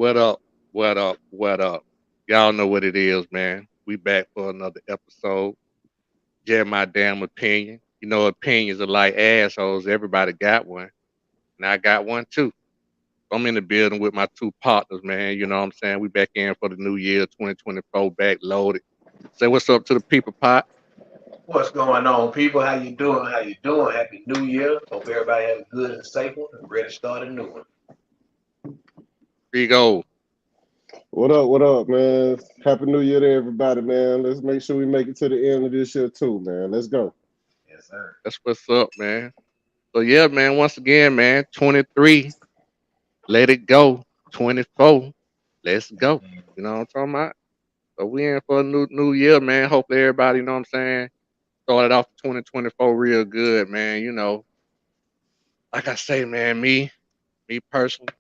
What up? What up? What up? Y'all know what it is, man. We back for another episode. Get my damn opinion. You know, opinions are like assholes. Everybody got one. And I got one too. I'm in the building with my two partners, man. You know what I'm saying? We back in for the new year, 2024, back loaded. Say what's up to the people, Pot. What's going on, people? How you doing? How you doing? Happy New Year. Hope everybody had a good and safe one and ready to start a new one. Big O. What up, man? Happy New Year to everybody, man. Let's make sure we make it to the end of this year too, man. Let's go. Yes, sir. That's what's up, man. So yeah, man, once again, man, 23, let it go. 24, let's go. You know what I'm talking about? So we in for a new year, man. Hopefully everybody, you know what I'm saying, started off 2024 real good, man. You know, like I say, man, me personally,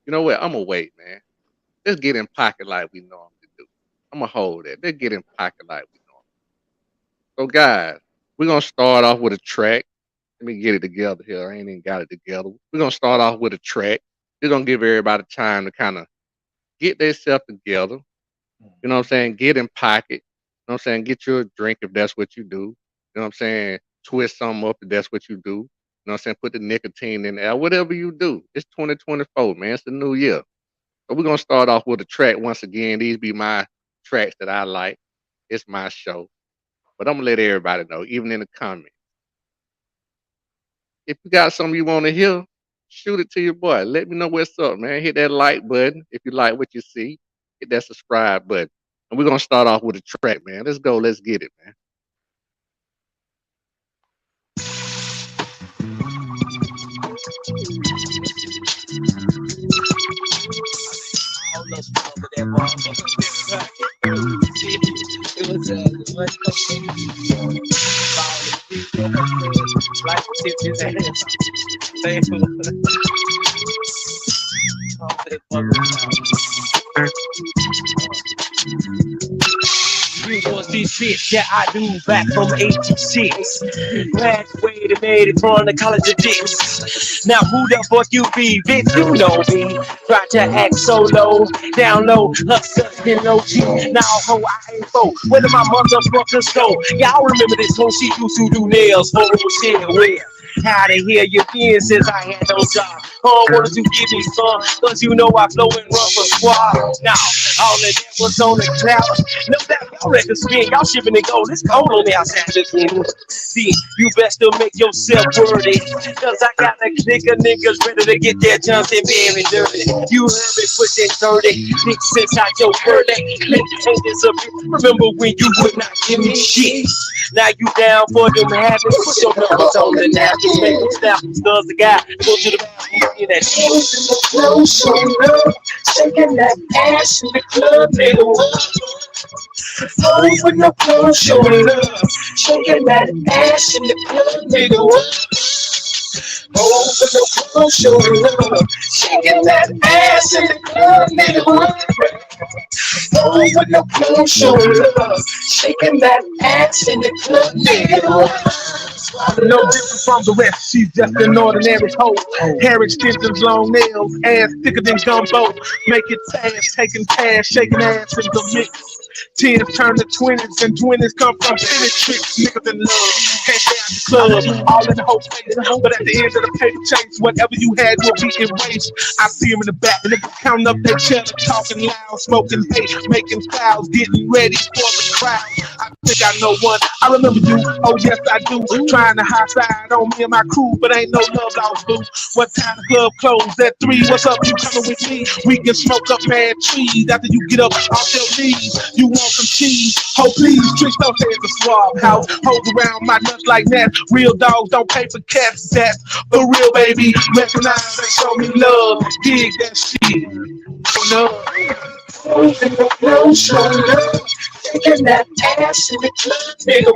you know what? I'ma wait, man. Let's get in pocket like we normally do. I'ma hold that. Let's get in pocket like we normally. So guys, we're gonna start off with a track. Let me get it together here. I ain't even got it together. We're gonna start off with a track. We're gonna give everybody time to kind of get themselves together. You know what I'm saying? Get in pocket. You know what I'm saying? Get you a drink if that's what you do. You know what I'm saying? Twist something up if that's what you do. You know what I'm saying? Put the nicotine in there. Whatever you do. It's 2024, man. It's the new year. So we're gonna start off with a track once again. These be my tracks that I like. It's my show. But I'm gonna let everybody know, even in the comments. If you got something you want to hear, shoot it to your boy. Let me know what's up, man. Hit that like button if you like what you see. Hit that subscribe button. And we're gonna start off with a track, man. Let's go. Let's get it, man. You was this shit that I do back from 86. Graduated, made it from the college of dicks. Now who the fuck you be, bitch? You know me. Try to act so low, down low, hustling no G. Now ho, I ain't so. Where did my motherfuckers go? Y'all remember this hoe? She used to do nails for shit. Where? How to hear you again since I had no job. Oh, wanted to give me some, cause you know I flow and run for squad. Now, all of that was on the cloud. No doubt y'all records spin, y'all shipping and gold. It's cold on the outside this thing. See, you best to make yourself worthy, cause I got a clique of niggas ready to get their Johnson very dirty. You heard me put that 30, big sense out your birthday. Ain't this a bit? Remember when you would not give me shit? Now you down for them habits, put your numbers on the napkin. Make them snap, cause the guy go to the bathroom in that shit. In the flow, showing up, shaking that ass in the club, nigga. Over the floor, showing up, shaking that ass in the club, nigga. Over the floor, showing up, shaking that ass in the club, nigga. Over the floor, showing up, shaking that ass in the club, nigga. No different from the rest, she's just an ordinary hoe. Hair extensions, long nails, ass thicker than gumbo. Make it fast, taking cash, shaking ass in the mix. Tens turn to 20s and 20s come from penny tricks. Niggas in love, can't stay out the club, all in the whole face. But at the end of the paper chase, whatever you had will be erased. I see them in the back, and they counting up their cheddar, talking loud, smoking hate, making styles, getting ready for the crowd. I think I know one, I remember you, oh yes I do. Trying to high side on me and my crew, but ain't no love lost, boo. What time the club closed at 3? What's up, you coming with me? We can smoke up mad trees after you get up off your knees. You want some cheese? Oh please, tricks don't say it's a swab house. Hold around my nuts like that. Real dogs don't pay for cats. That's for real, baby. Recognize and show me love. Dig that shit. Love. In the flow, show love. Taking that ass in the club, nigga.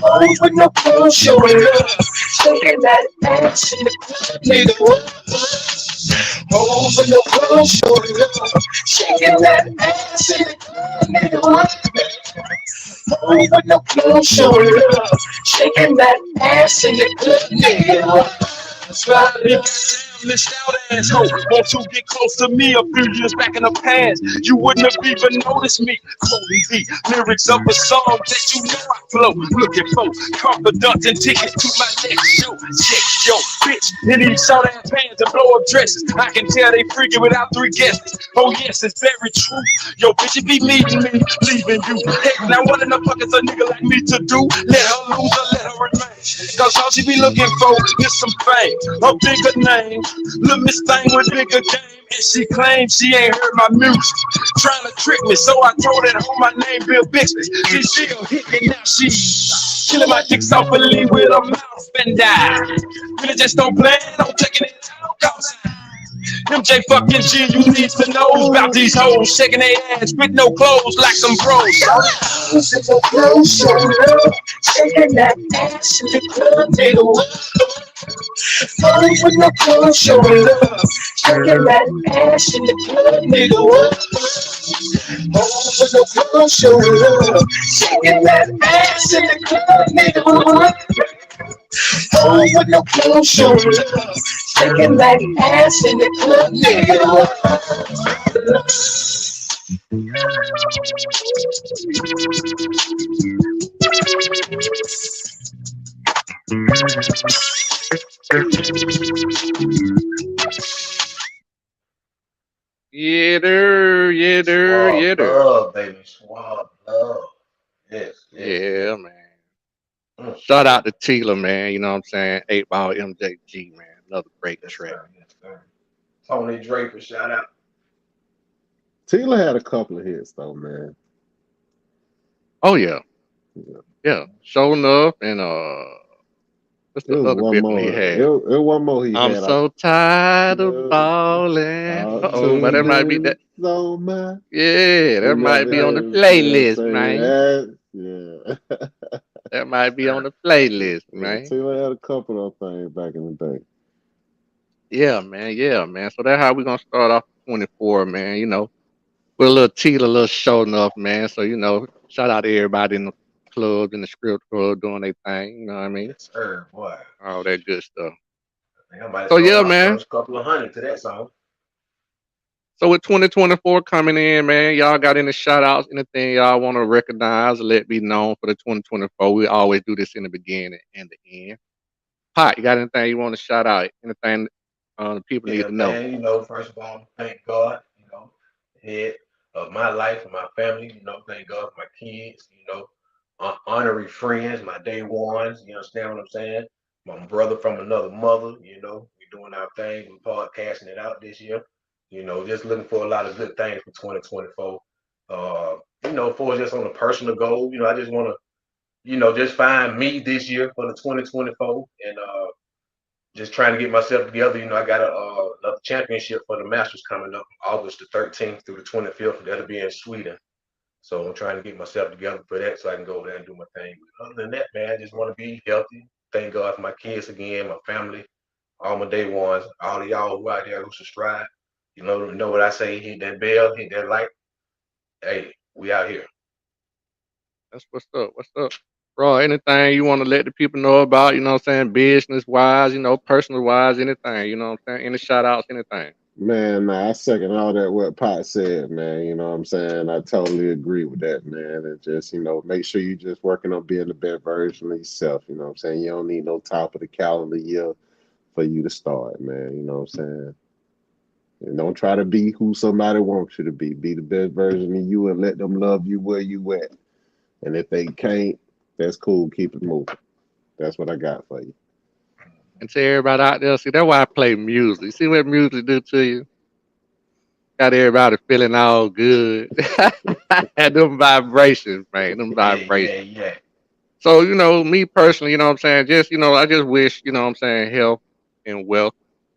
Over the floor, showing love. Taking that ass in the club, nigga. Over the floor, showing love. Shaking that ass in the club, nigga. Over the floor, showing love. Shaking that ass in the club, nigga. That's right. List out asshole. Won't you get close to me a few years back in the past? You wouldn't have even noticed me. Quoting the lyrics of a song that you know I flow. Looking for confidence and tickets to my next show. Check your bitch in these short ass pants and blow up dresses. I can tell they freaking without three guesses. Oh yes, it's very true. Yo, bitch, it be meeting me, leaving you. Heck, now what in the fuck is a nigga like me to do? Let her lose or let her remain. Cause all she be looking for is some fame, a bigger name. Little Miss Thing with bigger game. And she claims she ain't heard my music. Trying to trick me, so I told her to hold my name Bill Bixby. She still hit me now, she killing my dick softly with a mouth and die. Really just don't plan on taking it out. Outside. MJ fucking G, you need to know about these hoes shaking their ass with no clothes like some bros. So close, show love, shaking that ass in the club, nigga. Phones with no clothes, show love, shaking that ass in the club, nigga. Phones with no clothes, show love, shaking that ass in the club, nigga. Phones with no clothes, show love, shaking that ass in the club, nigga. Yeah, there, yeah, there, Swab yeah, there. love, baby. Swab love. Yes, yes, yes. Yeah, man. Mm, Shout mm. out to Tila, man. You know what I'm saying? 8 Ball MJG, man. Another great Yes, track. sir. Yes, sir. Tony Draper, shout out. Tila had a couple of hits though, man. Oh yeah, Yeah. yeah. Show enough and what's It the was other one big one he more. had? It one more he I'm had. so tired of Uh, balling. Uh-oh, but two that might be days that. on my. Yeah, that He got might me be on the just playlist, saying man. that. Yeah. That might be on Sir. the playlist, man. Taylor had a couple of things back in the day. Yeah, man. Yeah, man. So that's how we gonna start off 24, man. You know, with a little Tila, a little show enough, man. So shout out to everybody in the clubs, in the script club, doing their thing. You know what I mean? Yes, sir, boy. All that good stuff. I think I might have So sold yeah, my man. first couple of hundred to that song. So with 2024 coming in, man, y'all got any shout outs, anything y'all want to recognize or let be known for the 2024? We always do this in the beginning and the end. Pot, you got anything you want to shout out? Anything the people need Yeah, to know? man. First of all, thank God. Head of my life and my family. Thank God for my kids. Honorary friends, my day ones. You understand what I'm saying? My brother from another mother. We're doing our thing. We're podcasting it out this year. Just looking for a lot of good things for 2024. For just on a personal goal, I just want to, just find me this year for the 2024 and just trying to get myself together. I got another championship for the Masters coming up August the 13th through the 25th. That'll be in Sweden. So I'm trying to get myself together for that so I can go there and do my thing. But other than that, man, I just want to be healthy. Thank God for my kids again, my family, all my day ones, all of y'all who out there who subscribe. Know what I say, hit that bell, hit that like. Hey, we out here. That's what's up. What's up? Bro, anything you want to let the people know about, you know what I'm saying, business wise, personal wise, anything, you know what I'm saying? Any shout outs, anything. Man, nah, I second all that what Pot said, man. You know what I'm saying? I totally agree with that, man. And just, make sure you just working on being the best version of yourself. You know what I'm saying? You don't need no top of the calendar year for you to start, man. You know what I'm saying? And don't try to be who somebody wants you to be. Be the best version of you and let them love you where you at. And if they can't, that's cool. Keep it moving. That's what I got for you. And to everybody out there, see, that's why I play music. See what music do to you? Got everybody feeling all good. And them vibrations, man, them Yeah, yeah, vibrations. yeah. So, me personally, you know what I'm saying? I just wish, what I'm saying, health and wealth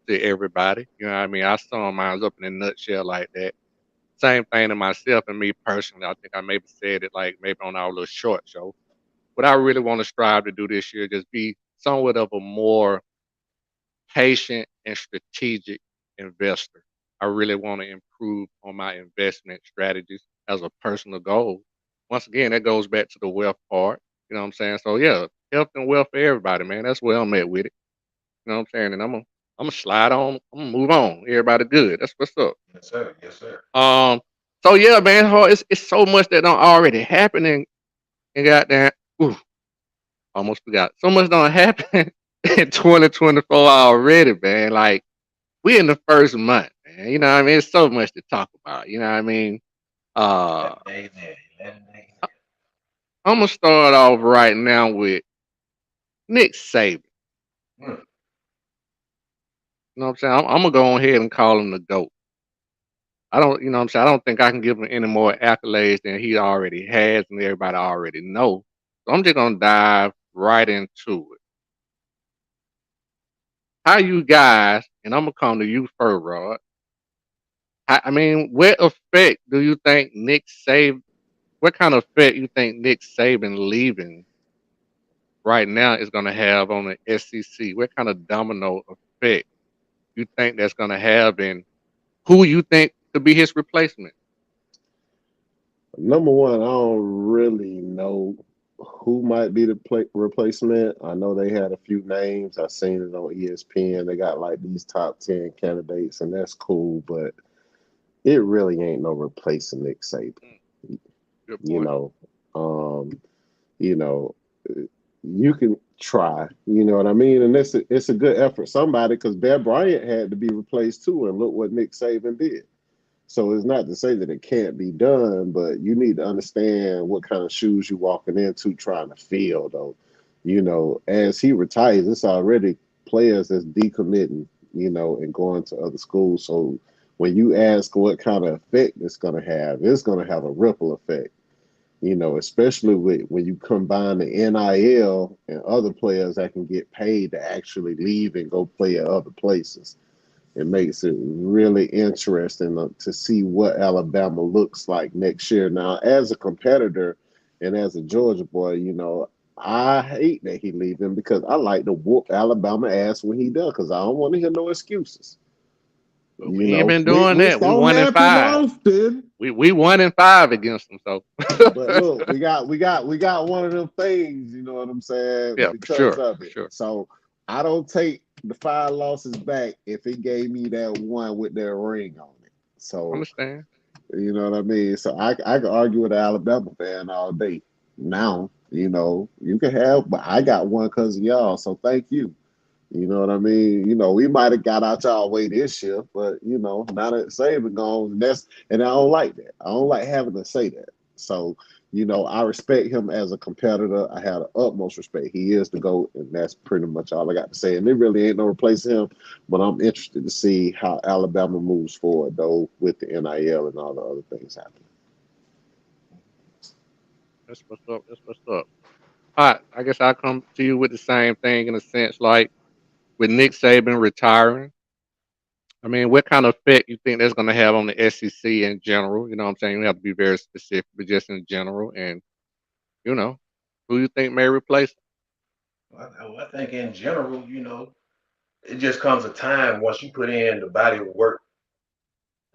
to everybody. You know what I mean? I sum mine up in a nutshell like that. Same thing to myself and me personally. I think I maybe said it like maybe on our little short show. What I really want to strive to do this year just be somewhat of a more patient and strategic investor. I really want to improve on my investment strategies as a personal goal. Once again, that goes back to the wealth part. You know what I'm saying? So yeah, health and wealth for everybody, man. That's where I'm at with it. You know what I'm saying? And I'm gonna slide on. I'm gonna move on. Everybody good. That's what's up. Yes, sir. Yes, sir. Um. So yeah, man. It's so much that don't already happening. And goddamn, ooh, almost forgot. So much don't happen in 2024 already, man. Like we in the first month, man. You know what I mean? It's so much to talk about. You know what I mean? Uh, 11 days in. 11 days I'm gonna start off right now with Nick Saban. in. Mm. You know what I'm saying? I'm gonna go ahead and call him the GOAT. I don't, you know what I'm saying? I don't think I can give him any more accolades than he already has and everybody already know. So I'm just gonna dive right into it. How you guys, and I'm gonna come to you first, Rod. I mean, what effect do you think Nick Saban? What kind of effect you think Nick Saban leaving right now is gonna have on the SEC? What kind of domino effect you think that's gonna have, and who you think could be his replacement? Number one, I don't really know who might be the replacement. I know they had a few names. I seen it on ESPN. They got like these top 10 candidates, and that's cool, but it really ain't no replacing Nick Saban. Mm, good You point. know, um, you know, you can try. You know what I mean? And it's a good effort. Somebody, because Bear Bryant had to be replaced too, and look what Nick Saban did. So it's not to say that it can't be done, but you need to understand what kind of shoes you're walking into trying to fill, though. As he retires, it's already players that's decommitting, and going to other schools. So when you ask what kind of effect it's going to have a ripple effect, especially when you combine the NIL and other players that can get paid to actually leave and go play at other places. It makes it really interesting to see what Alabama looks like next year. Now, as a competitor and as a Georgia boy, I hate that he leaving because I like to whoop Alabama ass when he does because I don't want to hear no excuses. But we ain't been Which, doing which that. We don't won in happen five. often. We won in five against them. So But look, we got one of them things, you know what I'm saying, yeah, for because sure, of for it. sure. So I don't take the 5 losses back if it gave me that one with their ring on it. So Understand? you know what I mean? So I could argue with an Alabama fan all day. Now, you can have, but I got one because of y'all. So thank you. You know what I mean? We might have got out y'all way this year, but now that Saban gone, and I don't like that. I don't like having to say that. So, I respect him as a competitor. I have the utmost respect. He is the GOAT, and that's pretty much all I got to say. And there really ain't no replacing him, but I'm interested to see how Alabama moves forward, though, with the NIL and all the other things happening. That's what's up. That's what's up. All right, I guess I'll come to you with the same thing in a sense, like with Nick Saban retiring. I mean, what kind of effect you think that's going to have on the SEC in general? You know what I'm saying? You have to be very specific, but just in general. And, you know, who you think may replace him? I think in general, it just comes a time once you put in the body of work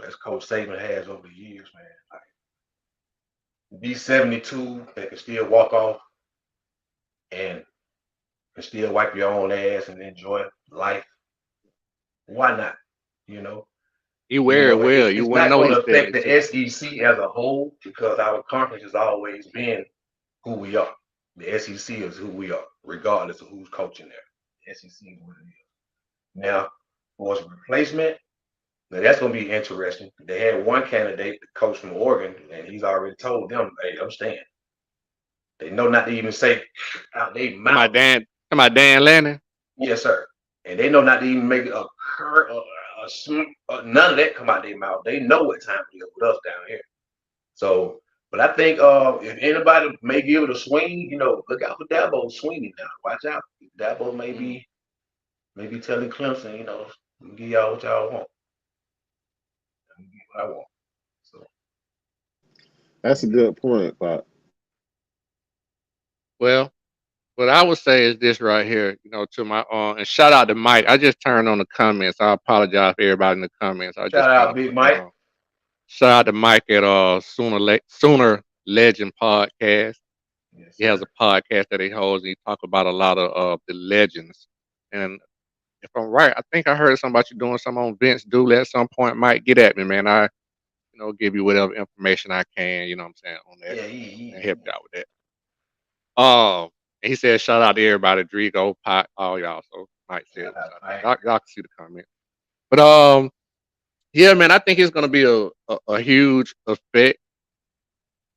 as Coach Saban has over the years, man. Like, be 72 and can still walk off and can still wipe your own ass and enjoy life. Why not? You know, You wear it well. it's You it's wouldn't not know going to he's affect the 72. SEC as a whole because our conference has always been who we are. The SEC is who we are, regardless of who's coaching there. The SEC is what it is. Now, for his replacement, now that's going to be interesting. They had one candidate, the coach from Oregon, and he's already told them, "Hey, I'm staying." They know not to even say out their Come mouth, on, Dan. Come on, Dan Lanning. "Yes, sir," and they know not to even make a cur, none of that come out their mouth. They know what time it is with us down here. So, but I think if anybody may give it a swing, look out for Dabo swinging now. Watch out. Dabo Mm. may be telling Clemson, "I'm gonna give y'all what y'all want. I'm gonna give you what I want." So, That's a maybe. good point, but Well, what I would say is this right here, to my and shout out to Mike. I just turned on the comments. I apologize for everybody in the comments. I Shout just kind out of Big put that Mike. on. Shout out to Mike at Sooner Legend Podcast. Yes, He has sir. a podcast that he holds and he talk about a lot of the legends. And if I'm right, I think I heard something about you doing something on Vince Dooley at some point. Might get at me, man. I give you whatever information I can. You know what I'm saying on that Yeah, and help you out with that. And he said shout out to everybody, Drigo, Pot, all y'all. So Mike said yeah, shout I, out. Y'all can see the comment. But yeah, man, I think it's gonna be a huge effect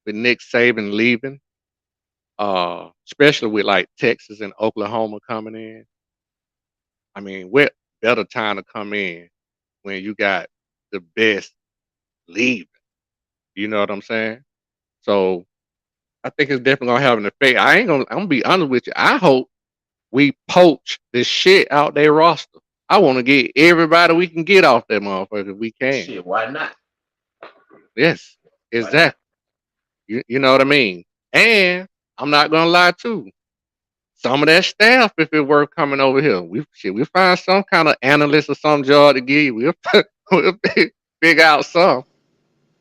with Nick Saban leaving. Especially with like Texas and Oklahoma coming in. I mean, what better time to come in when you got the best leaving? You know what I'm saying? So I think it's definitely gonna have an effect. I'm gonna be honest with you. I hope we poach the shit out their roster. I want to get everybody we can get off that motherfucker if we can. shit. Why not? Yes, Why not? exactly. You know what I mean? And I'm not gonna lie too. Some of that staff, if it worth coming over here, we find some kind of analyst or some job to give you. We'll figure out some.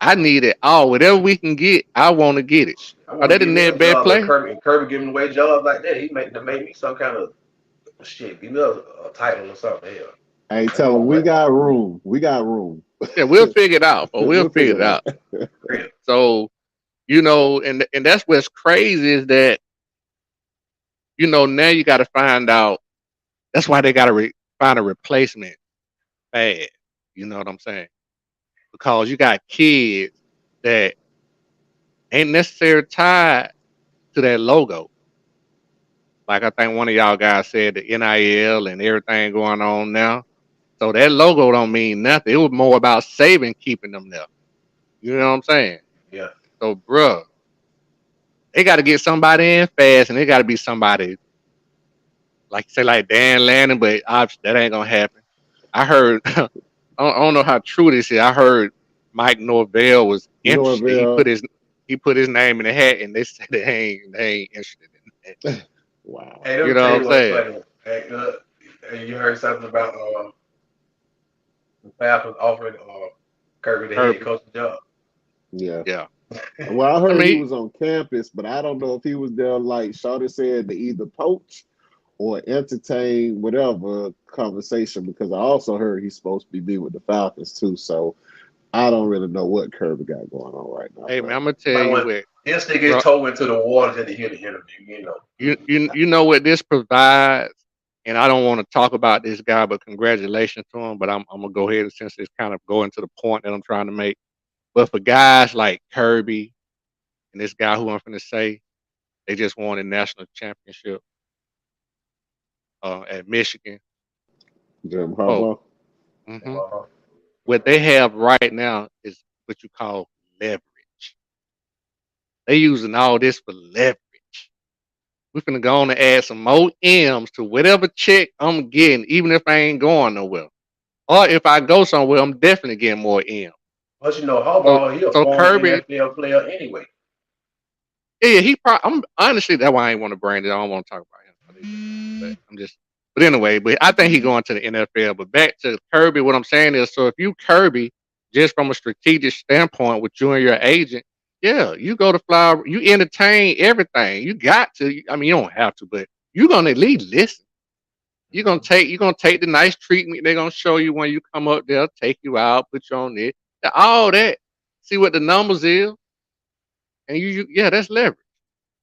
I need it all. Whatever we can get, I want to get it. I Are want to that the give me a net bad job, play? And Kirby giving away jobs like that. He made me some kind of shit. Give me a title or something. Hell, Hey, I ain't tell him going we what got room. We got room. Yeah, we'll figure it out, but we'll We'll figure figure it it out. out. real. So, and that's what's crazy is that, now you got to find out. That's why they got to find a replacement fast. You know what I'm saying? Because you got kids that ain't necessarily tied to that logo. Like I think one of y'all guys said, the NIL and everything going on now. So that logo don't mean nothing. It was more about saving keeping them there. You know what I'm saying? Yeah. So, bruh, they got to get somebody in fast, and they got to be somebody like say like Dan Lannon, but obviously that ain't gonna happen. I heard, I don't know how true this is. I heard Mike Norvell was interested. Norville. He put his name in the hat, and they said they ain't interested in that. Wow. Hey, let You me know tell what I'm you what's saying? funny. Hey, hey, you heard something about the Falcons offering Kirby the head Herbie. coaching job? Yeah. Yeah. Well, I I heard he mean, was on campus, but I don't know if he was there like Shawty said to either poach or entertain whatever conversation because I also heard he's supposed to be with the Falcons too. So I don't really know what Kirby got going on right now, hey man, but I'm gonna You tell might you want what, he'll stick his bro. toe into the water just to hear the interview. You know. You know what this provides, and I don't want to talk about this guy, but congratulations to him. But I'm gonna go ahead since it's kind of going to the point that I'm trying to make. But for guys like Kirby and this guy who I'm gonna say, they just won a national championship at Michigan. Jim Oh, Harbaugh. hmm Uh, what they have right now is what you call leverage. They using all this for leverage. We finna go on and add some more M's to whatever check I'm getting, even if I ain't going nowhere. Or if I go somewhere, I'm definitely getting more M. but you know, So Harbaugh, he a so former Kirby, NFL player anyway. yeah, he probably. I'm honestly that's why I ain't want to brand it. I don't want to talk about him. But I'm just. But anyway, but I think he going to the NFL. But back to Kirby, what I'm saying is, so if you Kirby, just from a strategic standpoint with you and your agent, yeah, you go to fly, you entertain everything. You got to. I mean, you don't have to, but you're gonna at least listen. You're gonna take the nice treatment they're gonna show you when you come up there, take you out, put you on it, all that. See what the numbers is, and yeah, that's leverage.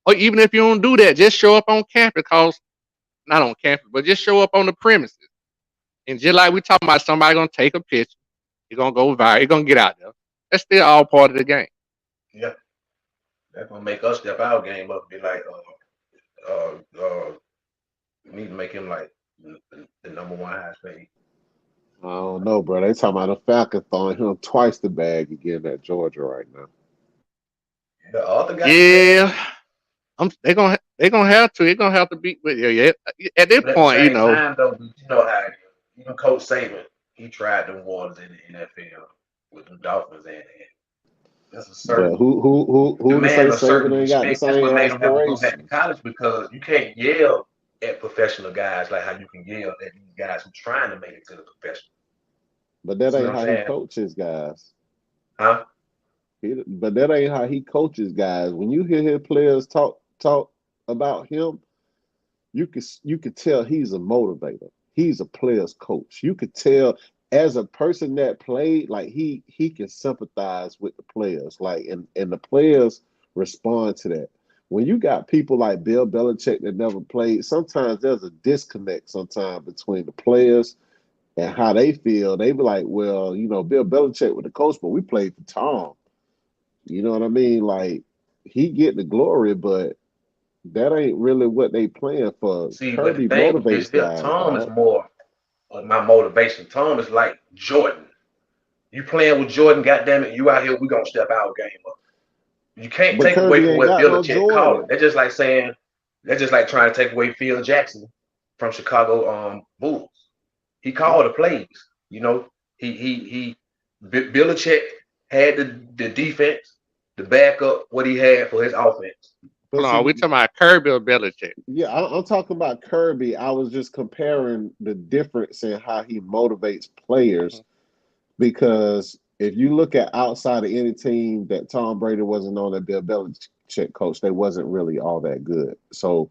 Or even if you don't do that, just show up on campus, cause not on campus, but just show up on the premises. And just like we talking about, somebody gonna take a picture, you're gonna go viral, you're gonna get out there. That's still all part of the game. Yeah, that's gonna make us step our game up. Be like, we need to make him like the number one highest paid. I don't know, bro. They talking about the Falcons throwing him twice the bag again at Georgia right now. The other got the bag Yeah, too. they gonna have to. They're gonna have to beat. But yeah. At this But at the point, same time, though, you know how it is. Even Coach Saban, he tried them waters in the NFL with them Dolphins, and that's a But certain who to say demand a Saban certain ain't got the respect. That's same what made him have to go back to aspirations? college because you can't yell at professional guys like how you can yell at these guys who trying to make it to the professional. But that See ain't what I'm how he saying? coaches guys. Huh? But that ain't how he coaches guys. When you hear his players talk about him, you could tell he's a motivator. he's a player's coach. You could tell as a person that played, like he can sympathize with the players, like and the players respond to that. When you got people like Bill Belichick that never played, sometimes there's a disconnect sometimes between the players and how they feel. They be like, well, Bill Belichick was the coach, but we played for Tom. You know what I mean? Like he get the glory, but that ain't really what they playing for. See, but the Kirby thing is, motivates here, guys, Tom is dog. more of my motivation. Tom is like Jordan. You playing with Jordan, goddamn it, you out here, we gonna step our game up. You can't But take away Kirby from ain't what got no Belichick called it. Jordan. They're just like saying, they're just like trying to take away Phil Jackson from Chicago Bulls. He called the plays. You know, Belichick had the defense to back up what he had for his offense. But Hold on, we see, talking about Kirby or Belichick? yeah, I'm talking about Kirby. I was just comparing the difference in how he motivates players because if you look at outside of any team that Tom Brady wasn't on that Bill Belichick coach, they wasn't really all that good. So,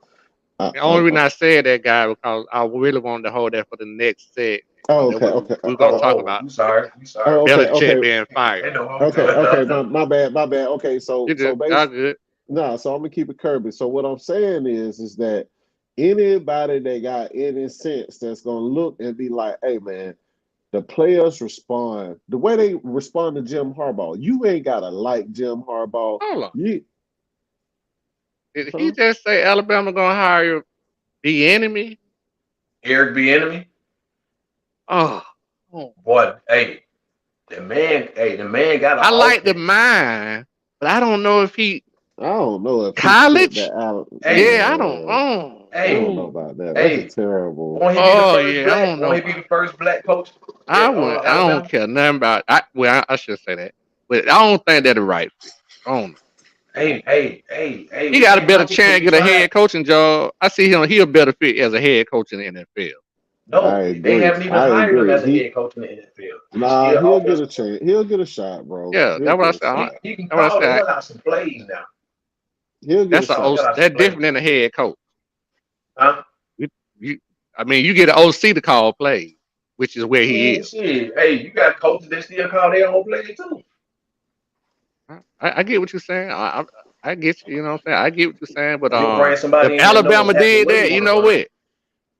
I, The only I'm, reason I said that guy because I really wanted to hold that for the next set. oh, That okay, we okay, we're gonna talk about You sorry, you sorry. oh, okay, Belichick okay, being They fired. know what I'm okay, okay. My, doing. my bad, my bad. Okay, You so just y'all basically. good. No, so I'm gonna keep it Kirby. So what I'm saying is that anybody that got any sense that's gonna look and be like, hey man, the players respond the way they respond to Jim Harbaugh. You ain't gotta like Jim Harbaugh. Hold on. You Did he huh? just say Alabama gonna hire the enemy? Eric Bieniemy, Oh, oh. boy, the man got an I like the offense. mind, but I don't know if he I don't know if he fit college. that out. Hey, Yeah, I don't. Yeah, I hey, don't know Oh, about that. That's a hey, terrible. won't he be the oh first yeah, I black? don't know Won't he be about. the first black coach I at wouldn't. I don't Alabama? care nothing about. I should say that, but I don't think they're the right fit. I don't know. Hey, He we got a can't better knock it till chance to we get a try head it. coaching job. I see him. He a better fit as a head coach in the NFL. I No, they agree. haven't even I hired him agree. as a He head coach in the NFL. He's nah, still he'll get a offensive. chance. He'll get a shot, bro. Yeah, He'll that's what I get a said. shot. He can That's what I call the said. hell out some plays now. He'll get a That's a Call the shot. hell out some that's plays. different than a head coach. Huh? You, you, I mean, you get an OC to call plays, which is where he Man, is. shit. Hey, you got coaches that still call their own plays too. I get what you're saying. I get you. You know what I'm saying. I get what you're saying. But You'll bring if somebody in that know Alabama exactly did what he that, you want to know run. what?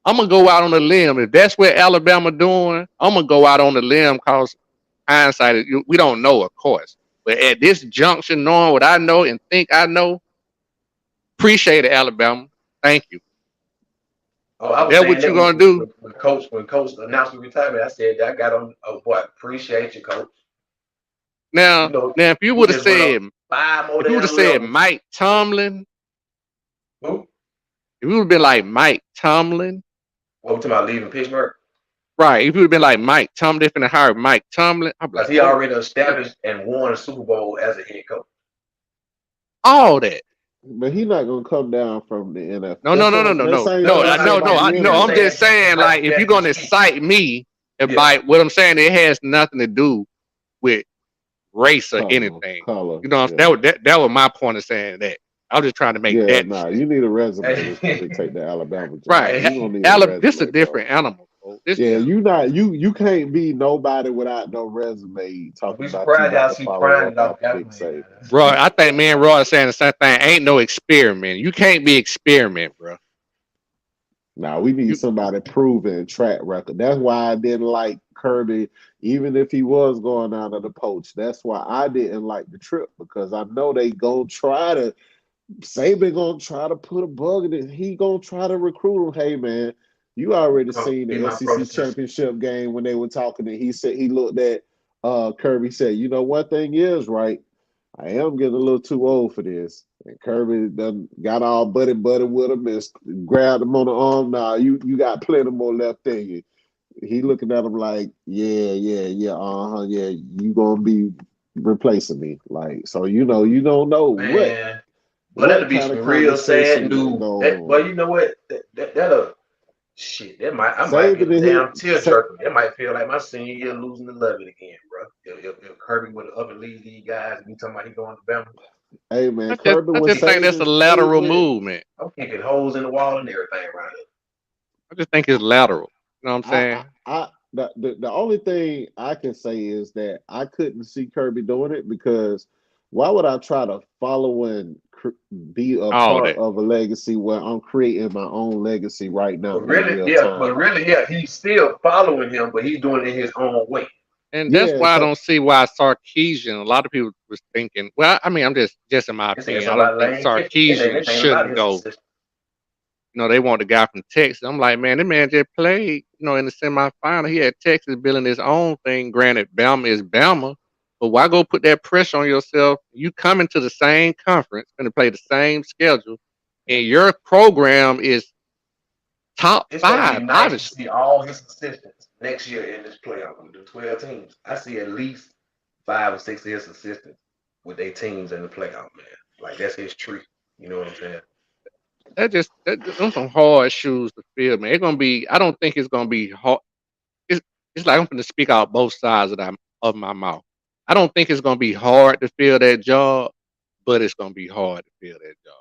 I'm gonna go out on a limb. If that's what Alabama doing, I'm gonna go out on the limb because hindsight, we don't know, of course. But at this junction, knowing what I know and think I know, appreciate it, Alabama. Thank you. Oh, I If was that's saying what that you're gonna do, when coach announced the retirement. I said that I got on. Oh boy, appreciate you, coach. now, now, if you We would have just went up said, five more if you would have damn said levels. Mike Tomlin, Who? if you would have been like Mike Tomlin, What we talking about leaving Pittsburgh? right? If you would have been like Mike Tomlin, if and hired Mike Tomlin, I'd be Because like, he oh, already established and won a Super Bowl as a head coach. all that. But he's not gonna come down from the NFL. No, no, That's no, no, what no, that no, same No, no, thing no, I say about no. I'm I'm winning. just saying saying, like, if you're hypothetically gonna speaking. cite me Yeah. about what I'm saying, it has nothing to do with race or Color, anything. color, You know, yeah, that was my point of saying that. I was just trying to make yeah. that Nah, distinction. you need a resume to Hey, take the Alabama job. Right. You hey, gonna need a This a resume, bro. different animal, folks. This Yeah, yeah. you not you can't be nobody without no resume. Don't Talking be about you surprised about y'all to see follow Prime up off after Nick Alabama. say. Roy, I think me and Roy are saying the same thing. Ain't no experiment. You can't be experiment, bro. Now we need You somebody proven track record. That's why I didn't like Kirby, even if he was going out of the poach. That's why I didn't like the trip because I know they gonna try to Saban gonna try to put a bug in it. He gonna try to recruit him. Hey man, you already Come seen be the my SEC protest. championship game when they were talking and he said he looked at Kirby said, you know one thing is right. I am getting a little too old for this. And Kirby done got all buddy with him and grabbed him on the arm. Nah, you got plenty more left in you. He looking at him like, yeah, yeah. You gonna be replacing me. Like, so you don't know Man, but that'll what be kind some of real sad conversation news. That, going but on. you know what? That'll shit. I might get Saban a and damn his tear jerker. It might feel like my senior year losing the love it again, bro. If Kirby would have up and lead these guys, and you talking about he going to Bama, hey man, I just Kirby I when just think that's a Saban lateral Saban movement. I'm kicking holes in the wall and everything around here. I just think it's lateral. You know what I'm I, saying? the only thing I can say is that I couldn't see Kirby doing it because why would I try to follow and be a All of part that. of a legacy where I'm creating my own legacy right now But in really, real yeah, time? but really, yeah, he's still following him, but he's doing it his own way. And that's Yeah, why I so don't see why Sarkeesian. A lot of people was thinking. Well, I mean, I'm just in my They saying opinion. I something don't about think Lane Kiffin. They think Sarkeesian they think about shouldn't his go. assistant. They want the guy from Texas. I'm like, man, that man just played. In the semifinal, he had Texas building his own thing. Granted, Bama is Bama, but why go put that pressure on yourself? You come into the same conference, going to play the same schedule, and your program is top It's gonna be five, nice to obviously. see all his assistants next year in this playoff with the 12 teams. I see at least 5 or 6 of his assistants with their teams in the playoff, man. Like that's his treat. You know what I'm saying? Them some hard shoes to fill, man. It's gonna be. I don't think it's gonna be hard. It's it's like I'm gonna speak out both sides of my mouth. I don't think it's gonna be hard to fill that job, but it's gonna be hard to fill that job.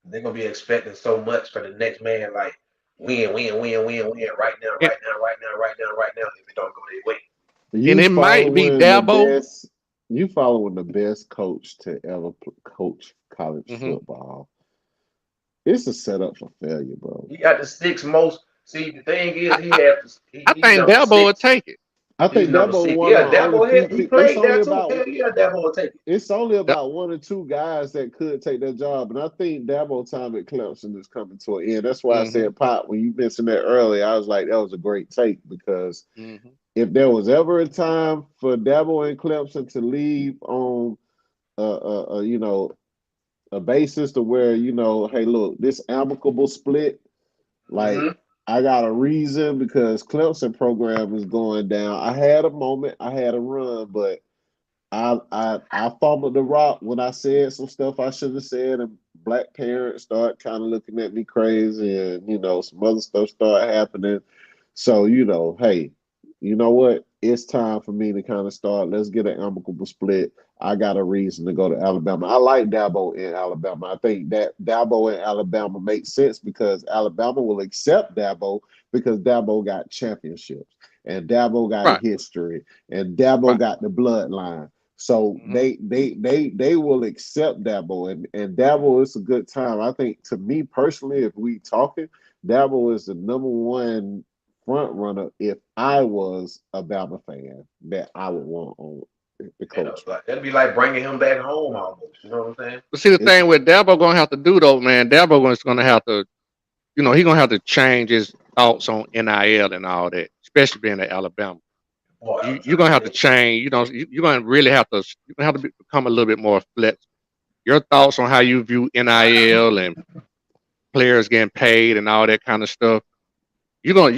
They're gonna be expecting so much for the next man, like win, win, win, win, win, right now, And, right now, right now, right now, right now. If it don't go their way, and you it might be following the Dabo. best, you following the best coach to ever coach college Hmm. football. It's a setup for failure, bro. he got the six most. See, the thing is, I, I, I he's think number Dabo would six. take it. I He's think number Dabo six. one of Yeah, the only few. He It's played only there too. about Hell yeah, Dabo will take it. it's only Da- about one or two guys that could take that job, and I think Dabo time at Clemson is coming to an end. That's why I mhm, said, Pop, when you mentioned that earlier, I was like, that was a great take because mhm. if there was ever a time for Dabo and Clemson to leave on a basis to where hey, look, this amicable split, like Hmm. I got a reason because Clemson program is going down. I had a moment, I had a run, but I fumbled the rock when I said some stuff I shouldn't have said, and black parents start kind of looking at me crazy, and some other stuff start happening. So hey, you know what? It's time for me to kind of start. Let's get an amicable split. I got a reason to go to Alabama. I like Dabo in Alabama. I think that Dabo in Alabama makes sense because Alabama will accept Dabo because Dabo got championships and Dabo got a Right, history and Dabo right. got the bloodline. So Hmm. they will accept Dabo and Dabo is a good time. I think to me personally, if we talking, Dabo is the number one front runner if I was a Bama fan that I would want on the coach. Like that'd be like bringing him back home almost. You know what I'm saying? But see, the It's thing with Dabo gonna have to do though, man, Dabo is gonna have to, he gonna have to change his thoughts on NIL and all that, especially being at Alabama. Boy, I'm You're gonna telling have to you, change. You're gonna really have to. You're gonna have to become a little bit more flexible. Your thoughts on how you view NIL and players getting paid and all that kind of stuff. You're gonna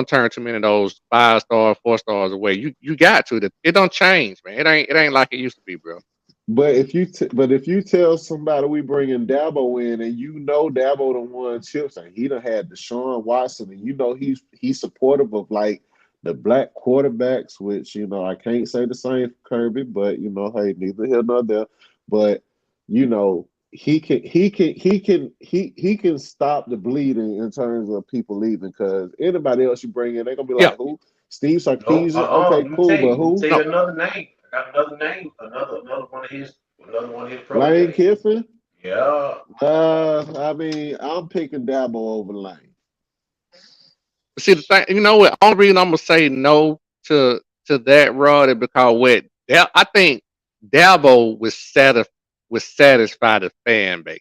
turn too many of those 5 star, 4 stars away. You got to. It don't change, man. It ain't like it used to be, bro. but if you tell somebody we bringing Dabo in and Dabo done won chips and he done had Deshaun Watson and he's supportive of like the black quarterbacks, which I can't say the same for Kirby, but hey, neither here nor there. But he can stop the bleeding in terms of people leaving because anybody else you bring in, they're gonna be Yeah, like, who? Steve no, Sarkisian? Okay, cool, but let me who? tell no. you another name. I got another name, another one of his Lane proteges. Kiffin? Yeah, I mean, I'm picking Dabo over Lane. See the thing, you know what? Only reason I'm gonna say no to that Rod is because I think Dabo was satisfy the fan base.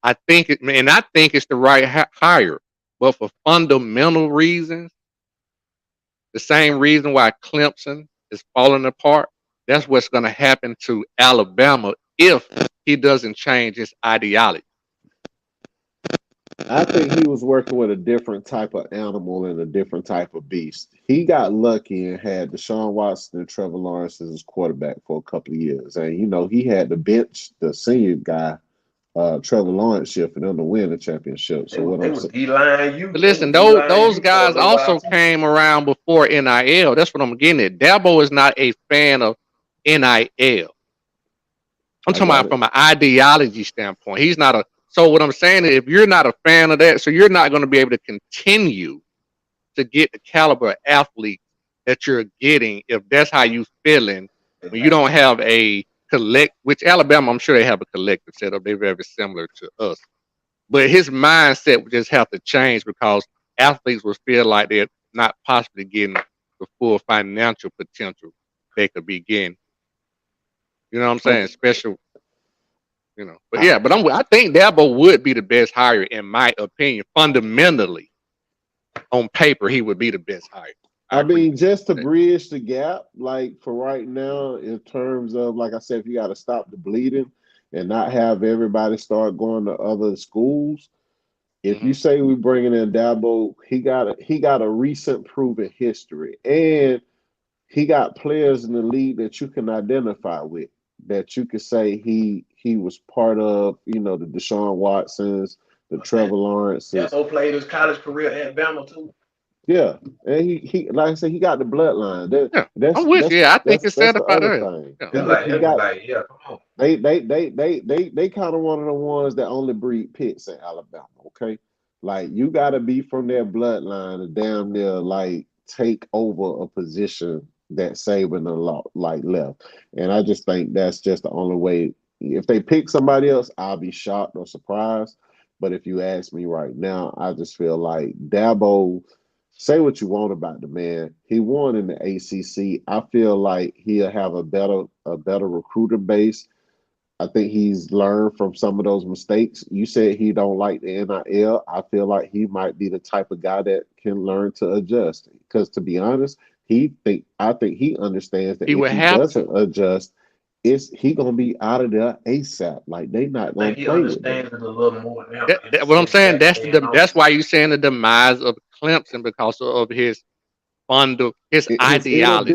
I think it's the right hire, but for fundamental reasons, the same reason why Clemson is falling apart, that's what's going to happen to Alabama if he doesn't change his ideology. I think he was working with a different type of animal and a different type of beast. He got lucky and had Deshaun Watson and Trevor Lawrence as his quarterback for a couple of years. And, he had to bench the senior guy, Trevor Lawrence, shit for them to win the championship. So what they I'm was saying, D-line But you. They was listen, D-line those you for a guys little while also too. came around before NIL. That's what I'm getting at. Dabo is not a fan of NIL. I'm I talking got about it. from an ideology standpoint. He's not a So what I'm saying is, if you're not a fan of that, so you're not going to be able to continue to get the caliber of athlete that you're getting if that's how you feeling when you Exactly. don't have a collect. Which Alabama, I'm sure they have a collective setup. They're very similar to us, but his mindset would just have to change because athletes would feel like they're not possibly getting the full financial potential they could be getting. You know what I'm saying? Special, But I, yeah, but I think Dabo would be the best hire in my opinion. Fundamentally, on paper, he would be the best hire. I I agree mean, with you just to on that. bridge the gap, like for right now, in terms of, like I said, if you got to stop the bleeding and not have everybody start going to other schools. If you Hmm. say we bringing in Dabo, he got a recent proven history, and he got players in the league that you can identify with, that you could say he was part of, the Deshaun Watsons, the I'm saying Trevor Lawrences. Dabo played his college career at Bama too. Yeah, and he like I said, he got the bloodline. That Yeah, that's I'm with that's you. Yeah, I think that's it's that's the certified other there. thing. Yeah, He They're got like, he they was got like, yeah, come on. they kind of one of the ones that only breed pits in Alabama. Okay, like you got to be from their bloodline to damn near like take over a position that Saban a lot like left. And I just think that's just the only way. If they pick somebody else, I'll be shocked or surprised. But if you ask me right now, I just feel like Dabo. Say what you want about the man. He won in the ACC. I feel like he'll have a better recruiter base. I think he's learned from some of those mistakes. You said he don't like the NIL. I feel like he might be the type of guy that can learn to adjust. Because to be honest, I think he understands that he if would he have to. doesn't adjust, he gonna be out of there ASAP. Like they I not gonna think he play with him. understands it a little more now in the What I'm sense saying, that being that's on. why you're saying the demise of Clemson because of his His ideology.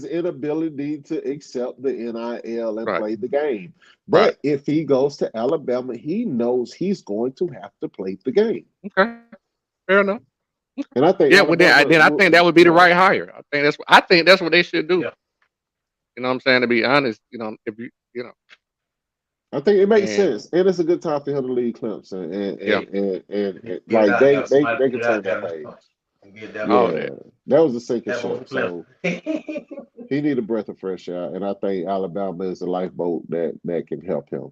inability to accept the NIL and Right, play the game. right. But if he goes to Alabama, he knows he's going to have to play the game. Okay, fair enough. And I think Yeah, well Alabama, then I think that would be the yeah, right hire. I think that's what they should do. Yeah, You know what I'm saying? To be honest, if I think it makes and sense, and it's a good time for him to lead Clemson, and yeah, and and, and, you and get it like out they there. they Somebody they get can it turn out that there. page. And get that all boy. Yeah, that. that was a sinking That boy ship, from Clemson. so he need a breath of fresh air, and I think Alabama is a lifeboat that can help him.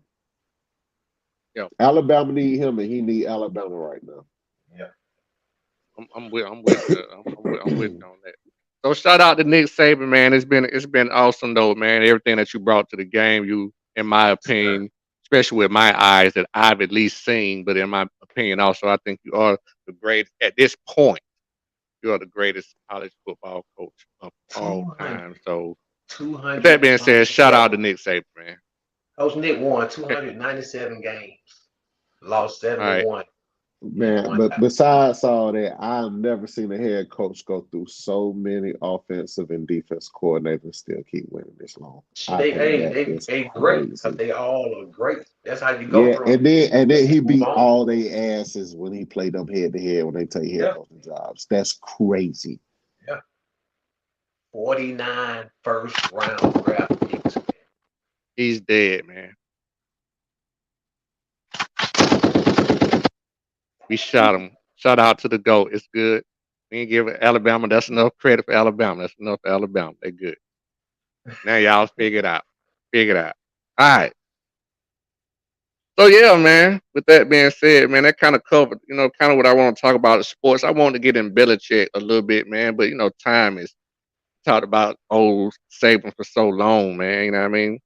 Yeah, Alabama need him, and he need Alabama right now. Yeah. I'm with you. I'm with you on that. So shout out to Nick Saban, man. It's been awesome though, man. Everything that you brought to the game, in my Sir. opinion, especially with my eyes that I've at least seen, but in my opinion also, I think you are the greatest at this point. You are the greatest college football coach of all 200, time. So with that being said, shout out to 297. Nick Saban, man. Coach Nick won Okay. 297 games, lost All right. 71 in Man, one but time. besides all that, I've never seen a head coach go through so many offensive and defense coordinators and still keep winning this long. I They think hey that they is they great because crazy. they all are great. That's how you go Yeah, from and then he move beat on. all they asses when he played them head to head when they take head Yeah, coaching jobs. That's crazy. yeah. 49 first round draft picks. He's dead, man. We shot him. Shout out to the GOAT. It's good. We ain't give Alabama. That's enough credit for Alabama. That's enough for Alabama. They good. Now y'all figure it out. Figure it out. All right. So yeah, man. With that being said, man, that kind of covered, kind of what I want to talk about is sports. I want to get in Belichick a little bit, man, but time is talked about old Saban for so long, man. You know what I mean?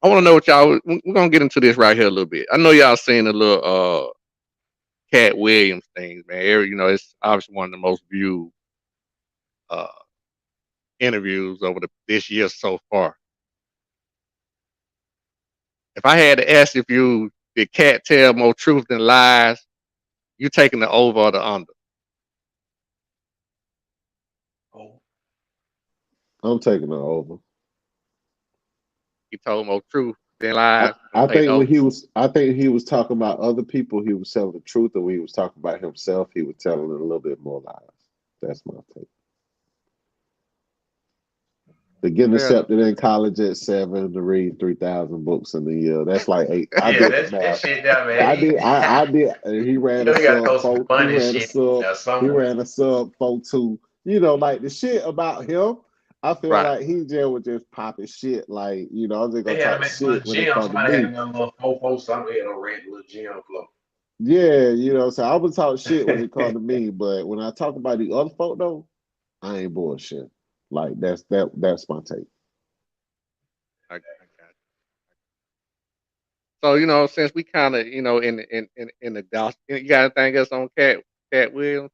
I want to know what y'all. We're gonna get into this right here a little bit. I know y'all seen the little Cat Williams things, man. It's obviously one of the most viewed uh interviews over this year so far. If I had to ask if you did Cat tell more truth than lies, you taking the over or the under? Oh, I'm taking it over. He told more truth than I, lies. I'm I take the think when over. he was talking about other people, he was telling the truth, and when he was talking about himself, he was telling a little bit more lies. That's my take. To get Fair enough. accepted in college at 7, to read 3,000 books in a year. That's like eight. I Yeah, did the that math. shit down, man. I did. I did. He ran You a know, he got to throw sub some four. He funny ran a shit sub. now He somewhere. ran a sub 4.2. Like the shit about him. I feel Right. like he just was just popping shit. Like I'm just gonna They had him talk at the little shit when it gym. comes to Somebody had me. him in a little fofo somewhere and ran the little gym floor. Yeah, so I would talk shit when it comes to me, but when I talk about the other folk though, I ain't bullshit. Like that's my take. I got So since we kind of in the gospel, you got anything else on Cat Williams?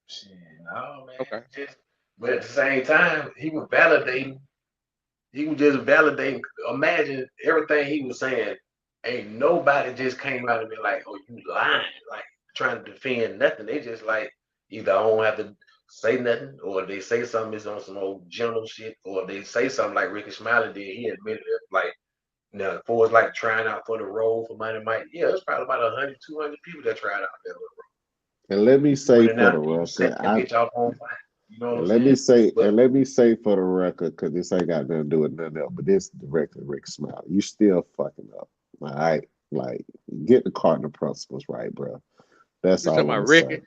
Shit, no, man. Okay. Just, but at the same time, he was validating. He was just validating. Imagine everything he was saying. Ain't nobody just came out and be like, "Oh, you lying," like trying to defend nothing. They just like either I don't have to say nothing, or they say something is on some old general shit, or they say something like Ricky Smiley did. He admitted it, like now for like trying out for the role for Money Mike. Yeah, it's probably about 100, 200 people that tried out there. And let me say Running for out, the you set record, that I bitch off on fire. You know what I'm and let me saying? say But for the record, because this ain't got nothing to do with nothing else, but this director Rick Smile, you still fucking up. All right, like get the cardinal principles right, bro. That's You all I talking want about to say. Ricky?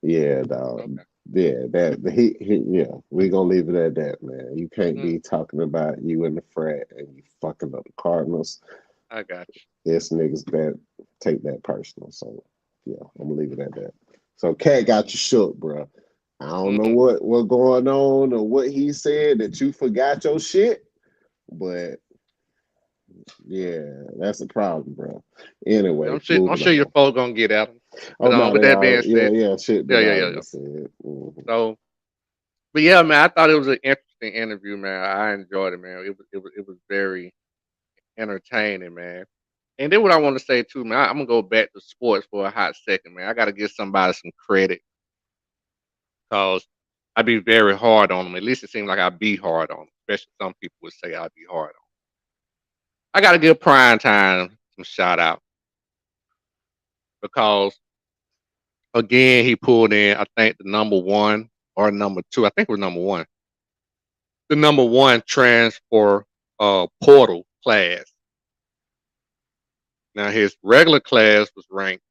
Yeah, dog. Okay. Yeah, that he yeah, we gonna leave it at that, man. You can't Mm, be talking about you in the frat and you fucking up the Cardinals. I got you. It's niggas that take that personal. So yeah, I'm gonna leave it at that. So Cat got you shook, bro. I don't know Mm, what going on or what he said that you forgot your shit, but yeah, that's a problem, bro. I'm Anyway, sure. I'm moving sure your on. folks gonna get at him. Oh But no, with they that being already said, shit yeah, been yeah, yeah, already yeah. said. Mhm. So, but yeah, man, I thought it was an interesting interview, man. I enjoyed it, man. It was very entertaining, man. And then what I want to say too, man, I'm gonna go back to sports for a hot second, man. I got to give somebody some credit because I be very hard on them. At least it seems like I be hard on them, especially some people would say I be hard on 'em. I got to give Prime Time some shout out because again he pulled in I think the number one or number two. I think it was number one. The number one transfer portal class. Now his regular class was ranked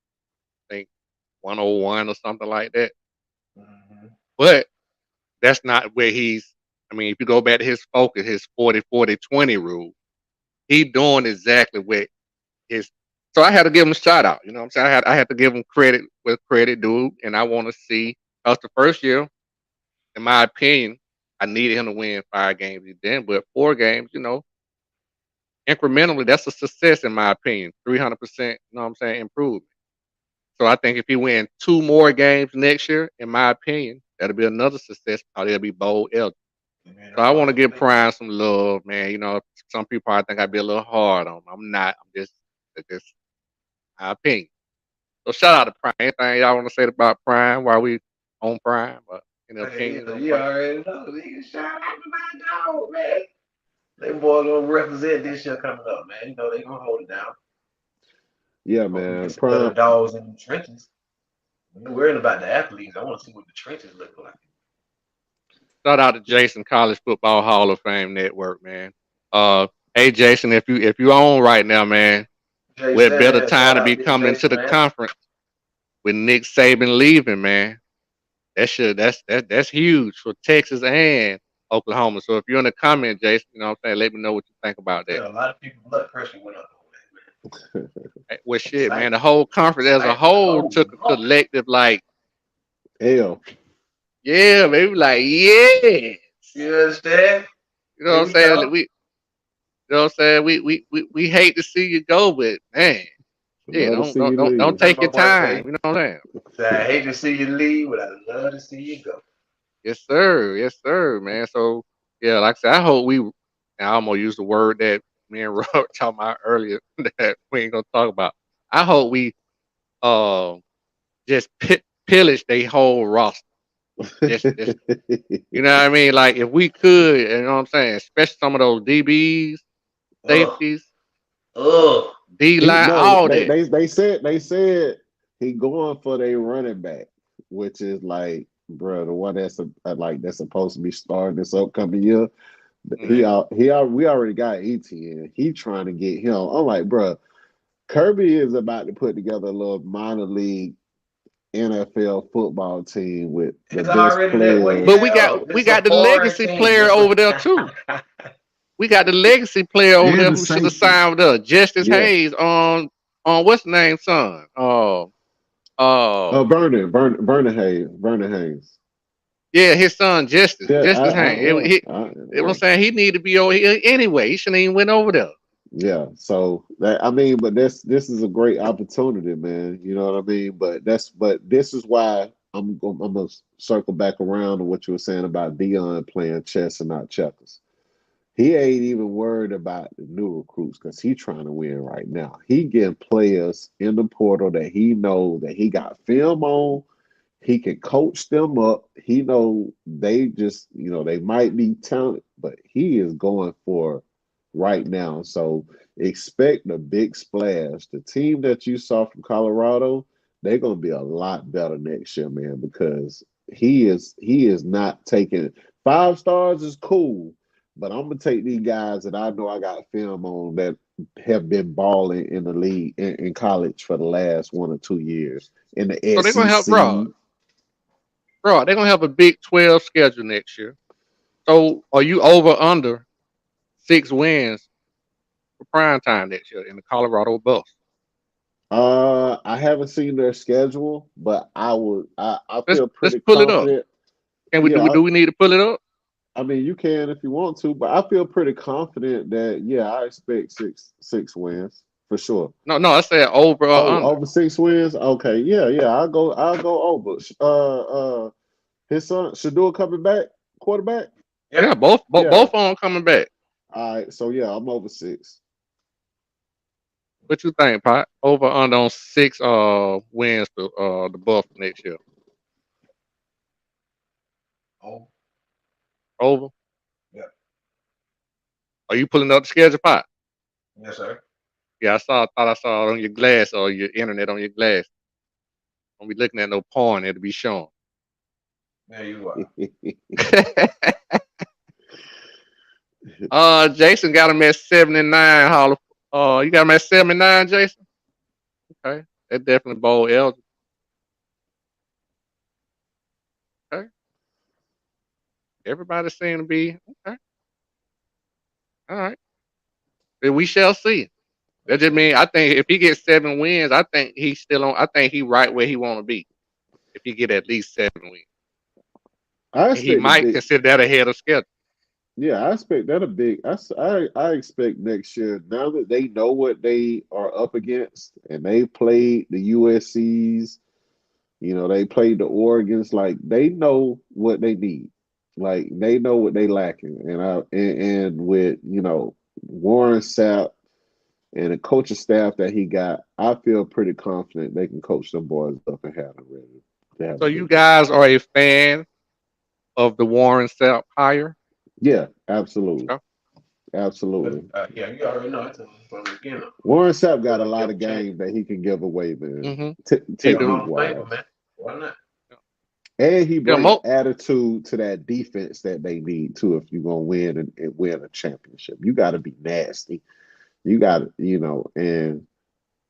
I think 101 or something like that. mhm. But that's not where he's. I mean, if you go back to his focus, his 40-40-20 rule, he doing exactly what his. So I had to give him a shout out. You know what I'm saying? I had to give him credit where credit due, and I want to see us the first year, in my opinion, I needed him to win 5 games. He didn't, but 4 games, incrementally, that's a success in my opinion. 300%. You know what I'm saying? Improvement. So I think if he win 2 more games next year, in my opinion, that'll be another success. Or they'll be bold eligible. And then So I want to also give think, Prime some love, man. Some people probably think I'd be a little hard on him. I'm not. It's just my opinion. So shout out to Prime. Anything y'all want to say about Prime while we on Prime? Any opinions hell, on you Prime? already know. Nigga, shout out to my dog, man. They boy gonna represent this year coming up, man. You know they gonna hold it down. Yeah, Hope we get man. some better Prime. dogs in the trenches. We ain't worrying about the athletes. I want to see what the trenches look like. Shout out to Jason College Football Hall of Fame Network, man. Uh, hey Jason, if you on right now, man, Jay what better Seven, time shout to out be Big coming into Jason, the man. conference with Nick Saban leaving, man? That's huge for Texas and Oklahoma. So if you're in the comment, Jason, you know what I'm saying, let me know what you think about that. Yeah, a lot of people blood pressure went up on that, man. Well, shit, man, Excited. the whole conference as a Excited. whole Oh took a Lord. collective, like, Hell, yeah, maybe like, yeah. You understand? You know Here what I'm we saying? go. You know what I'm saying? We hate to see you go, but man, yeah, love to don't see don't you don't don't leave. That's take my your boy time. say. You know what I'm saying? I hate to see you leave, but I love to see you go. Yes, sir, man. So yeah, like I said, I hope we. I almost used the word that me and Rob talking about earlier that we ain't gonna talk about. I hope we uh just pillage their whole roster. Just you know what I mean? Like if we could, you know what I'm saying, especially some of those DBs, Ugh. safeties, Ugh. D he line, no, all they, that. they they said he going for their running back, which is like bro, the one that's supposed to be starting this upcoming year. He Mm. out. We already got ETN. He trying to get him. I'm like, bro, Kirby is about to put together a little minor league NFL football team with the It's best already that way. But players. Yeah, we it's a got the foreign legacy team. player over there too. We got the legacy player over And there the who should have safety. signed with us, Justice Yeah. Hayes on what's the name, son? Vernon Hayes. Vernon Hayes. Yeah, his son Justice, Yeah, Justice Hayes. yeah, I'm yeah. saying he need to be over here anyway. He shouldn't even went over there. Yeah, so that I mean, but this is a great opportunity, man. You know what I mean? But this is why I'm gonna circle back around to what you were saying about Dion playing chess and not checkers. He ain't even worried about the new recruits because he trying to win right now. He getting players in the portal that he know that he got film on. He can coach them up. He know they just, they might be talented, but he is going for right now. So expect a big splash. The team that you saw from Colorado, they're gonna be a lot better next year, man, because he is not taking 5 stars is cool, but I'm gonna take these guys that I know I got film on that have been balling in the league in college for the last 1 or 2 years in the So they're gonna help, bro. SEC. Bro, they're gonna have a Big 12 schedule next year. So are you over under 6 wins for prime time next year in the Colorado Buffs? I haven't seen their schedule, but I feel Let's pretty pull it up. confident. Can we Yeah, do we need to pull it up? I mean you can if you want to, but I feel pretty confident that yeah, I expect six wins for sure. No, no, I said over or Oh, under. over 6 wins? Okay, yeah. I'll go over. His son Shador coming back, quarterback. Yeah. Yeah, both Yeah. of them coming back. All right, so yeah, I'm over six. What you think, Pot? Over under on 6 wins for the Buffs next year. Oh, Over. yeah. Are you pulling up the schedule, Pot? Yes, sir. Yeah, thought I saw it on your glass or your internet on your glass. Don't be looking at no porn, it'll be shown. There you are. Jason got him at 79. You got him at 79, Jason? Okay. That definitely bowl eligible. Okay. Everybody seem to be okay. All right. Then we shall see. That just means I think if he gets 7 wins, I think he's still on. I think he right where he want to be. If he get at least 7 wins, I and he expect a might big. consider that ahead of schedule. Yeah, I expect that a big. I expect next year now that they know what they are up against and they played the USC's. They played the Oregons. Like they know what they need. Like they know what they lacking. And with Warren Sapp and the coaching staff that he got, I feel pretty confident they can coach them boys up and have them ready to have So a you good year. guys are a fan of the Warren Sapp hire? Yeah, absolutely, Okay. absolutely. Yeah, you already know. It's from the beginning. Warren Sapp got Put a up lot your of champ. games that he can give away, man. Mm-hmm. He He's a do. Technique Hall of Famer, wise, man. Why not? and he Yeah, bring Mo. attitude to that defense that they need too. If you're gonna win and win a championship, you got to be nasty. You got to, and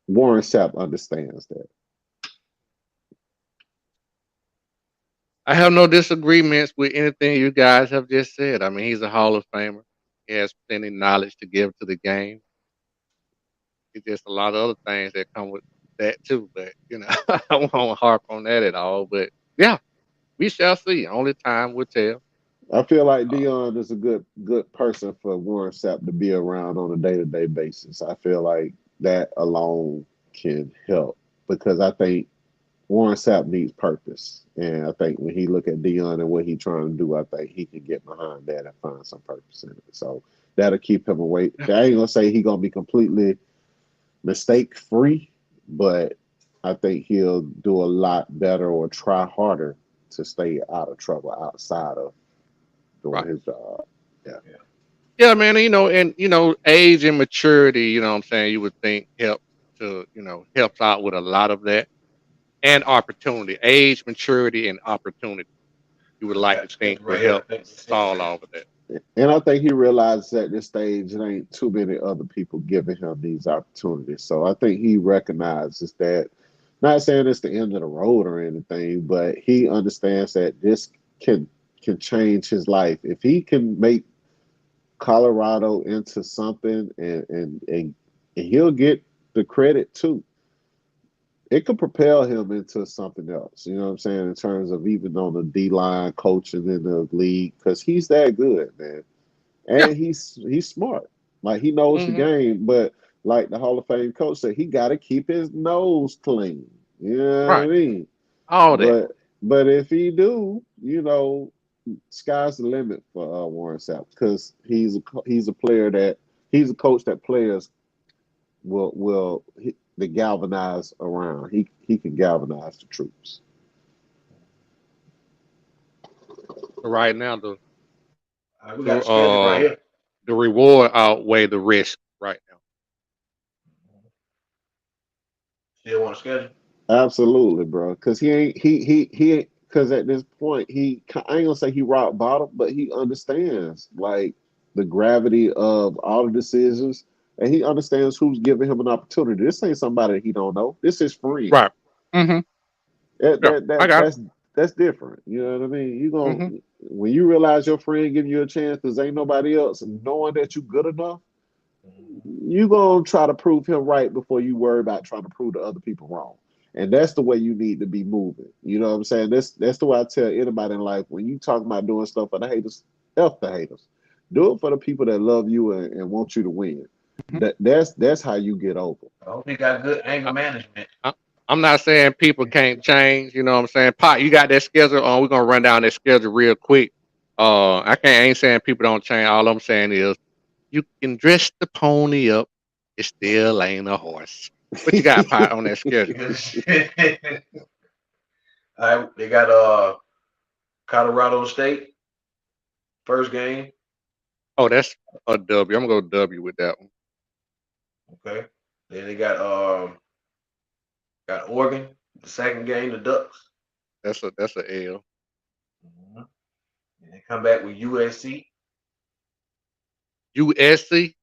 Warren Sapp understands that. I have no disagreements with anything you guys have just said. I mean, he's a Hall of Famer. He has plenty of knowledge to give to the game. It's just a lot of other things that come with that too. But I won't harp on that at all. But yeah, we shall see. Only time will tell. I feel like Uh, Dion is a good person for Warren Sapp to be around on a day-to-day basis. I feel like that alone can help because I think Warren Sapp needs purpose, and I think when he look at Dion and what he's trying to do, I think he can get behind that and find some purpose in it. So that'll keep him away. I ain't gonna say he's gonna be completely mistake free, but I think he'll do a lot better or try harder to stay out of trouble outside of doing right. his job. Yeah. Yeah. Yeah, man. And age and maturity. You know what I'm saying. You would think helps out with a lot of that and opportunity, age, maturity, and opportunity. you would I like to got think schedule would right here. I help think the stall 16th. all of that. And I think he realizes at this stage it ain't too many other people giving him these opportunities. So I think he recognizes that. Not saying it's the end of the road or anything, but he understands that this can change his life if he can make Colorado into something, and he'll get the credit too. It could propel him into something else. You know what I'm saying? In terms of even on the D line coaching in the league, because he's that good, man, Yeah. and he's smart. Like he knows the Hmm. game, but like the Hall of Fame coach said, he got to keep his nose clean. You know what I Right. mean? All that. But if he do, sky's the limit for Warren Sapp because he's a player that he's a coach that players they galvanize around. He can galvanize the troops. Right now, the We the got the schedule right here. the reward outweigh the risk right now. Still want to schedule? Absolutely, bro. Because he ain't because at this point I ain't gonna say he rock bottom, but he understands like the gravity of all the decisions, and he understands who's giving him an opportunity. This ain't somebody he don't know. This is friend. Right. Hmm. That Yeah, that, I that got it. that's different. You know what I mean? You gonna Hmm. when you realize your friend giving you a chance because ain't nobody else, knowing that you good enough, Mhm. you gonna try to prove him right before you worry about trying to prove the other people wrong. And that's the way you need to be moving. You know what I'm saying? That's the way I tell anybody in life when you talk about doing stuff for the haters, F the haters. Do it for the people that love you and want you to win. That's how you get over. I hope he got good anger I, management. I, I'm not saying people can't change. You know what I'm saying? Pot, you got that schedule on. We're gonna run down that schedule real quick. I ain't saying people don't change. All I'm saying is you can dress the pony up. It still ain't a horse. What you got, Pot, on that schedule? All right, they got Colorado State first game. Oh, that's a W. I'm gonna go W with that one. Okay. Then they got Oregon the second game, the Ducks. That's a L. Mhm. And they come back with USC. USC.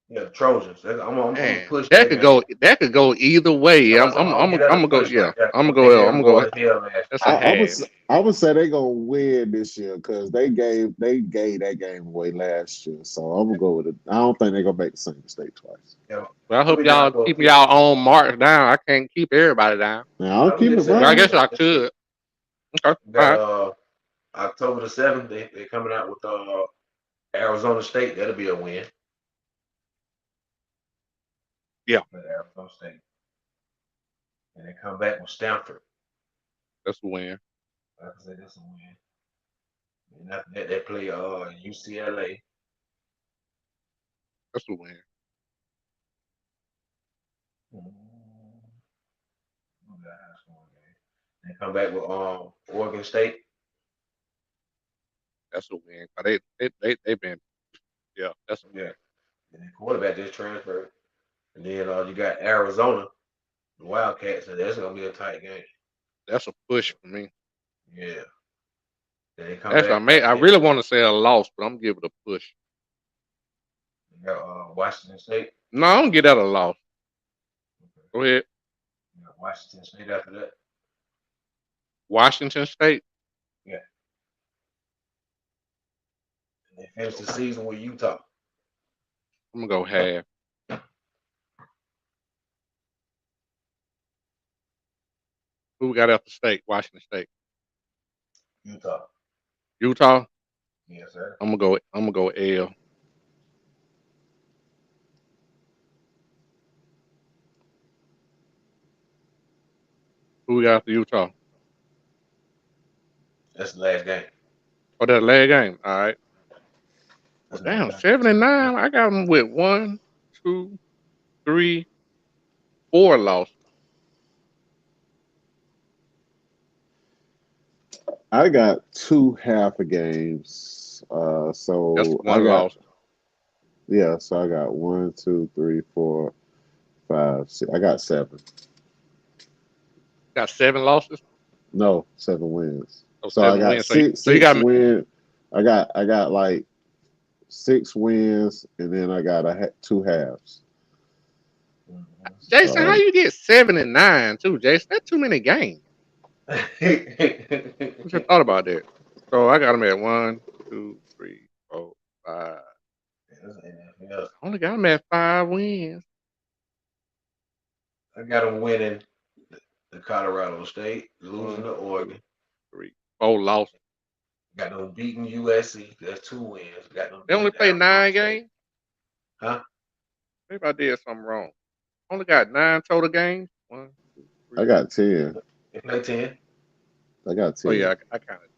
Yeah, the Trojans. I'm gonna Man, push that game. that could go either way. I'm gonna give that I'm a gonna go. push Yeah, right there I'm gonna because they go. I'm did gonna go. roll as hell last That's a year. half. I would say they gonna win this year because they gave that game away last year. So I'm gonna go with it. I don't think they're gonna make the same mistake twice. Yeah, Well, I put hope me down y'all for a keep pick. y'all own marks down. I can't keep everybody down. Now I'll I'm keep it just saying. Well, I guess running. I Let's see. could. Okay. We All got right. October the 7th. They coming out with Arizona State. That'll be a win Yeah, for Arizona State. And they come back with Stanford. that's a win. Like I said, that's a win. And after that, they play UCLA. That's a win. Mm, high scoring game. They come back with Oregon State. That's a win. They've been. Yeah, that's a win. Yeah. And the quarterback just transferred. And then you got Arizona, the Wildcats, and that's gonna be a tight game. That's a push for me. Yeah. Then they come That's what I back may. I after that. really want to say a loss, but I'm giving it a push. They got Washington State. No, I don't get that a loss. Go ahead. You got Washington State after that. Washington State. Yeah. And they finish the season with Utah. I'm gonna go half. Who we got after State? Washington State. Utah. Utah. Yes, sir. I'm gonna go. I'm gonna go L. Who we got after Utah? That's the last game. Oh, that last game. All right. Well, That's damn, Alabama. 7-9. I got them with one, two, three, four losses. I got two half a games. That's So I one got loss. yeah. So I got one, two, three, four, five, six. I got seven. Got seven losses. No, seven wins. So So I 7 wins. got So you, six so you six got win. I got like 6 wins, and then I got two halves. Jason. How So you get 7 and 9 too, Jason? That's too many games. I just thought about that. So I got him at 1, 2, 3, 4, 5. Yeah, I only got him at 5 wins. I got them winning the Colorado State, losing One, to two, Oregon. three, 4 losses. Got them beating USC. That's 2 wins. Got them They only beating played Arizona nine State. games. Huh? Maybe I did something wrong. Only got 9 total games. One, two, I three. got 10. They play 10. I got Oh 10. yeah, I kind of.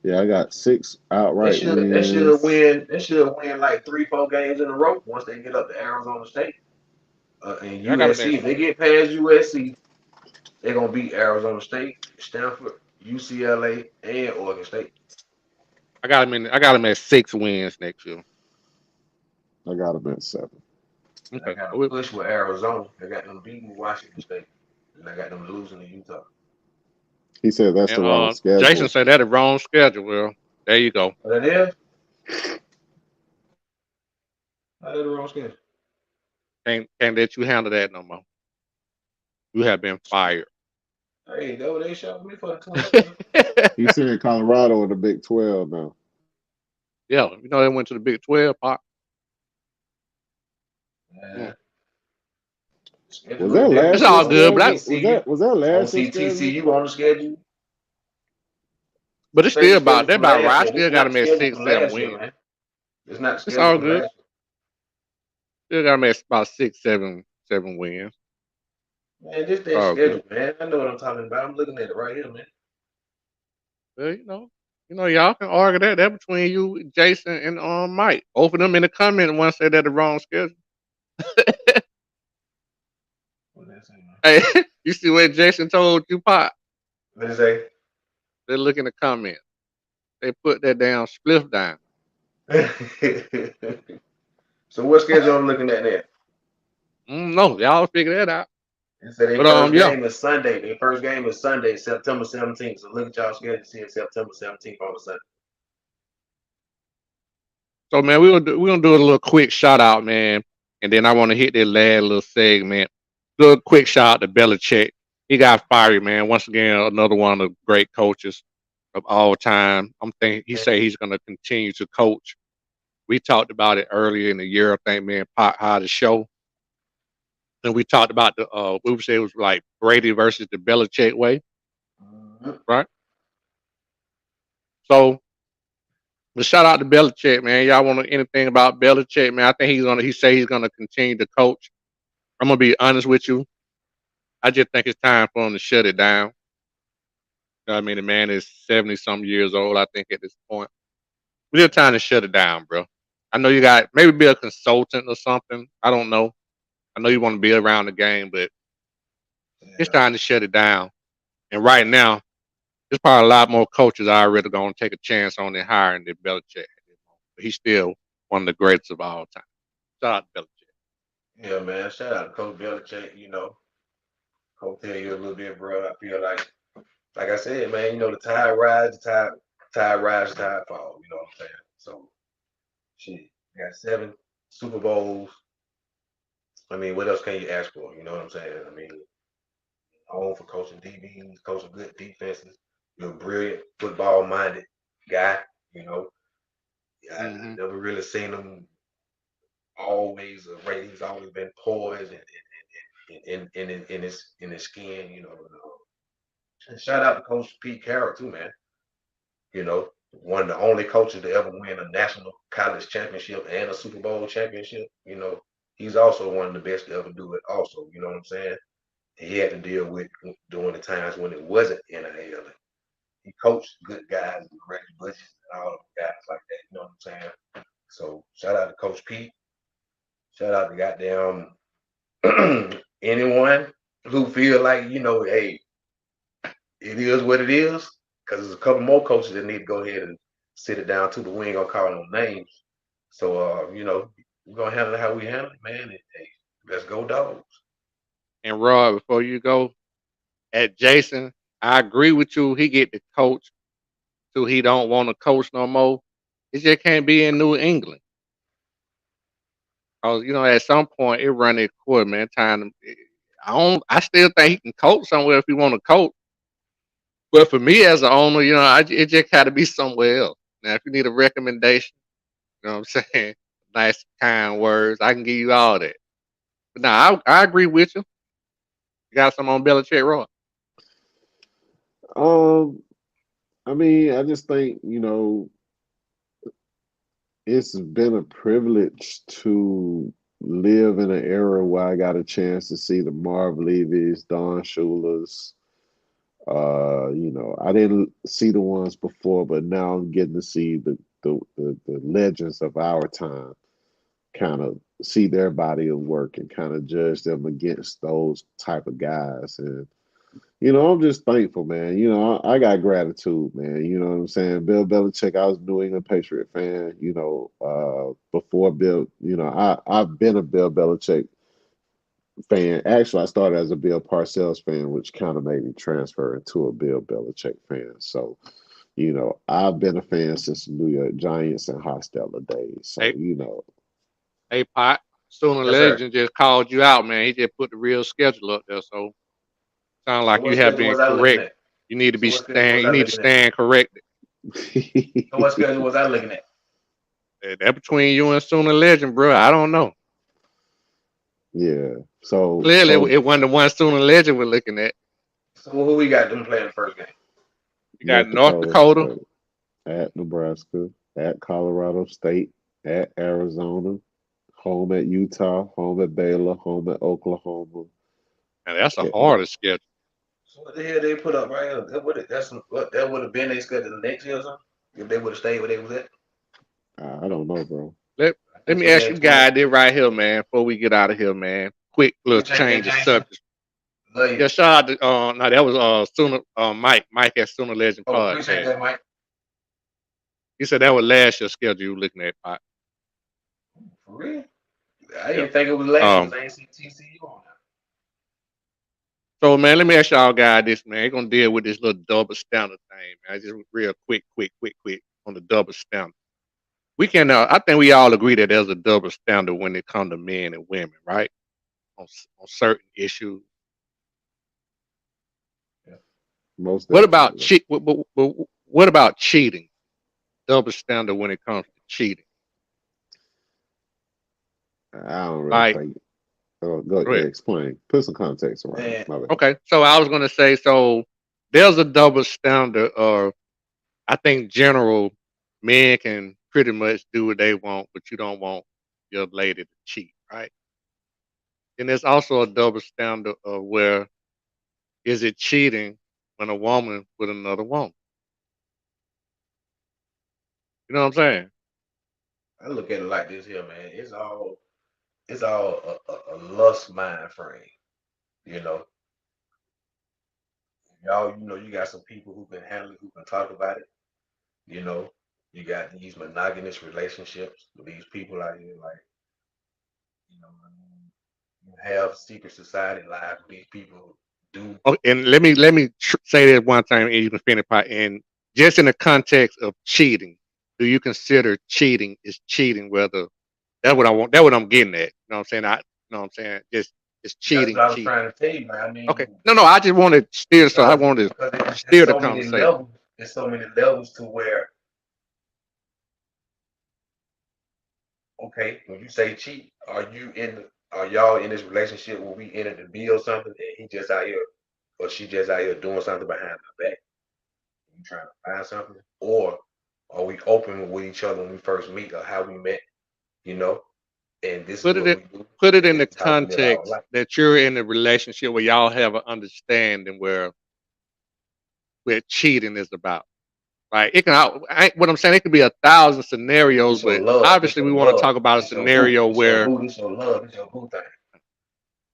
Yeah, I got 6 outright They should wins. win. They should win like 3, 4 games in a row once they get up to Arizona State and Yeah, I got him at. USC. If they get past USC, they're gonna beat Arizona State, Stanford, UCLA, and Oregon State. I got him in. I got him at 6 wins next year. I got them at 7. And I Okay. got So them push with Arizona. I got them beating Washington State, and I got them losing to Utah. He said that's the and wrong Jason schedule. said that the wrong schedule. Well, there you go. But that is. I did the wrong schedule. Can't let you handle that no more. You have been fired. Hey, that what they shot me for the 20. He said Colorado in the Big 12 now. Yeah, they went to the Big 12. Pop. Yeah. Mm. Schedule Was look that different. It's last See, year's all I don't good, see but schedule? Was TCU. that I don't last year's see schedule? TCU on the schedule. it's Say the still about schedule that from about right. last I year. This still is got not the him at schedule six, from seven last year, wins. man. It's not the It's schedule all from good. last Still got him at about 6, 7, 7 wins. year. Man, this It's that all good. schedule, man. I know what I'm talking about. I'm looking at it right here, man. Well, y'all can argue that between you, Jason, and Mike. Both of them in the comment one said that the wrong schedule. What did I say, man? Hey, you see what Jason told you, Pop? What did I say? They look in the comments. They put that down spliff down. So what schedule I'm looking at there? No, y'all figure that out. It said their But first yeah. game is Sunday. Their first game is Sunday, September 17th. So look at y'all schedule. See it September 17th on the Sunday. So man, we're gonna do a little quick shout out, man, and then I want to hit that last little segment. Do a quick shout out to Belichick. He got fired, man. Once again, another one of the great coaches of all time. I'm thinking he Man, say he's gonna continue to coach. We talked about it earlier in the year. I think me and Pot had a show, and we talked about we would say it was like Brady versus the Belichick way, mhm. right? So, but shout out to Belichick, man. Y'all want to know anything about Belichick, man? I think he say he's gonna continue to coach. I'm gonna be honest with you. I just think it's time for him to shut it down. You know what I mean? The man is 70 some years old, I think, at this point. It's just time to shut it down, bro. I know you got maybe be a consultant or something. I don't know. I know you want to be around the game, but it's Yeah. time to shut it down. And right now, there's probably a lot more coaches I already gonna take a chance on than hiring than Belichick. But he's still one of the greatest of all time. Shout out to Belichick. Yeah, man. Shout out to Coach Belichick. Coach tell you a little bit, bro. I feel like I said, man, the tide rise, the tide rise, the tide fall. You know what I'm saying? So, shit, got 7 Super Bowls. I mean, what else can you ask for? You know what I'm saying? I mean, known for coaching DBs, coaching good defenses. You're a brilliant football-minded guy. You know, I Hmm. never really seen him always. Ratings always been poised in his skin. And shout out to Coach Pete Carroll too, man. One of the only coaches to ever win a national college championship and a Super Bowl championship. He's also one of the best to ever do it. Also, you know what I'm saying? He had to deal with during the times when it wasn't NIL. He coached good guys, Reggie Bush, and all the guys like that. You know what I'm saying? So shout out to Coach Pete. Shout out to goddamn anyone who feel like hey, it is what it is. Because there's a couple more coaches that need to go ahead and sit it down too, but we ain't gonna call no names. So we're gonna handle it how we handle it, man. And, hey, let's go dogs. And Roy, before you go, At Jason, I agree with you. He get the coach till he don't want to coach no more. It just can't be in New England. Cause at some point it run its course, man. Time to, I don't. I still think he can coach somewhere if he want to coach. But for me as an owner, it just got to be somewhere else. Now, if you need a recommendation, you know what I'm saying, nice kind words, I can give you all that. But now I agree with you. You got some on Belichick Roy. Um, I mean, I just think, it's been a privilege to live in an era where I got a chance to see the Marv Levy's, Don Shula's. I didn't see the ones before, but now I'm getting to see the legends of our time, kind of see their body of work and kind of judge them against those type of guys. And I'm just thankful, man. I got gratitude, man. You know what I'm saying? Bill Belichick, I was a New England Patriot fan, before Bill, I've been a Bill Belichick fan. Actually, I started as a Bill Parcells fan, which kind of made me transfer into a Bill Belichick fan. So, I've been a fan since the New York Giants and Hostetler days. So, Hey, hey, Pot. Sooner Yes, sir. Legend just called you out, man. He just put the real schedule up there, so sound So like what you have schedule been was I looking correct. at? You need to So be what schedule was stand. I You need to looking at? stand corrected. So what schedule was I looking at? That between you and Sooner Legend, bro. I don't know. yeah. So, Clearly, so it wasn't the one Sooner Legend we're looking at. So who we got them playing the first game? You got North North Dakota Dakota. State, at Nebraska, at Colorado State, at Arizona, home at Utah, home at Baylor, home at Oklahoma. And that's a Yeah, harder schedule. So what the hell they put up right here? That would have been their schedule the next year or something? If they would have stayed where they was at? I don't know, bro. Let, I let think me so. They ask had you 20. guys this right here, man, before we get out of here, man. Quick You little can change that, change of Jason. subject. Love you. Yeah, shout out to no, that was Sooner Mike at Sooner Legend Oh, appreciate Podcast. that, Mike. He said that was last year's schedule you were looking at, Pot. For real? I Yeah. didn't think it was last year Um because I ain't seen TCU on so man, let me ask y'all guys this, man. They're gonna deal with this little double standard thing, man. Just real quick on the double standard. We can I think we all agree that there's a double standard when it comes to men and women, right? On certain issues. there. Most What about definitely. what about cheating? Double standard when it comes to cheating. I don't really Like, think. Oh, go go ahead. explain. Put some context around it. Man, My bad. Okay, so I was gonna say, so there's a double standard, or I think general men can pretty much do what they want, but you don't want your lady to cheat, right? And there's also a double standard of where is it cheating when a woman with another woman? You know what I'm saying? I look at it like this here, man. It's all a lust mind frame. You know, y'all, you got some people who can handle it, who can talk about it. You know, you got these monogamous relationships with these people out here, like, what I mean? You have secret society lives with these people who do. Oh, and let me say that one time, and you can finish part. And just in the context of cheating, do you consider cheating is cheating? Whether that's what I want, that's what I'm getting at. You know what I'm saying? You know what I'm saying? Just it's That's cheating, what I was cheating. trying to tell you, man. I Okay. mean, No, I just want to steer. So I because want to because it's steer the so many conversation. levels. There's so many levels to where, okay, when you say cheat, are y'all in this relationship where we in it to build something and he just out here or she just out here doing something behind my back? You trying to find something? Or are we open with each other when we first meet or how we met, you know? And this is Put it what in, we do, put it and in this the is how we live our context life. that you're in a relationship where y'all have an understanding where cheating is about. Right? It can. What I'm saying, it could be 1,000 scenarios, This your but love. This obviously your we want to love. talk about a This your boo. scenario This your where. boo. This your love. This your boo thing.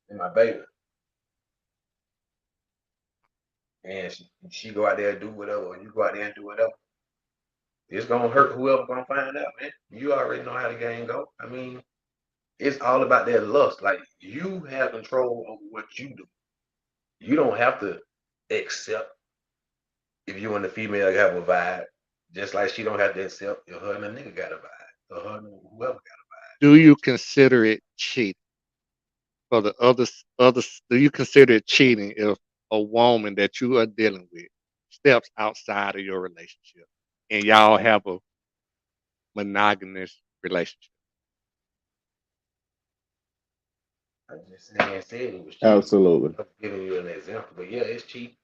And my baby. And she go out there and do whatever, or you go out there and do whatever. It's gonna hurt whoever gonna find out, man. You already know how the game go. I mean, it's all about that lust. Like you have control over what you do. You don't have to. accept if you and the female have a vibe, just like she don't have to accept if her and the nigga got a vibe, or her and whoever got Do you consider it cheating for the others? Do you consider it cheating if a woman that you are dealing with steps outside of your relationship and y'all have a monogamous relationship? a vibe. I just said it was cheap. Absolutely. I'm giving you an example, but yeah, it's cheap.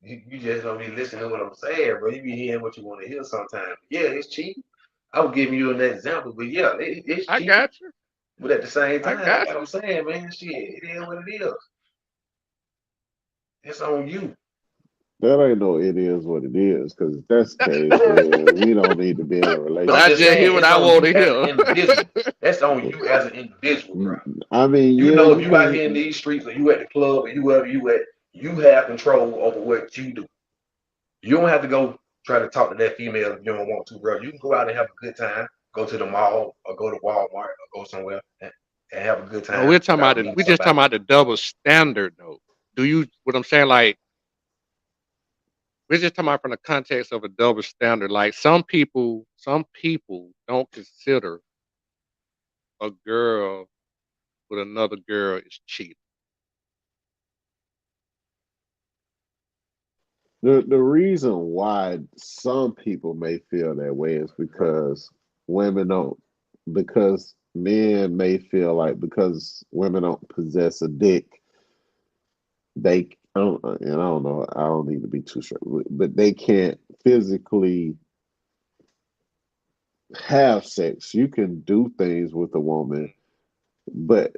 You just don't be listening to what I'm saying, bro. You be hearing what you want to hear sometimes. Yeah, it's cheap. I was giving you an example, but yeah, it's I cheap. got you. But at the same I time, got like I'm you. saying, man, shit, it is what it is. It's on you. That ain't no it is what it is, because if that's the case, then we don't need to be in a But I'm I just just relationship. hear saying, what it's I on want you to as an hear. individual. That's on you as an individual, bro. I mean, You yeah, know, if you you out can't. here in these streets or you at the club or you wherever you at, you have control over what you do. You don't have to go try to talk to that female if you don't want to, bro. You can go out and have a good time, go to the mall or go to Walmart or go somewhere and have a good No, time without meeting we're just talking somebody. about the double standard though. Do you what I'm saying? Like we're just talking about from the context of a double standard. Like some people don't consider a girl with another girl is cheating. The reason why some people may feel that way is because women don't, because men may feel like because women don't possess a dick, they I don't, and I don't know, I don't need to be too sure, but they can't physically have sex. You can do things with a woman, but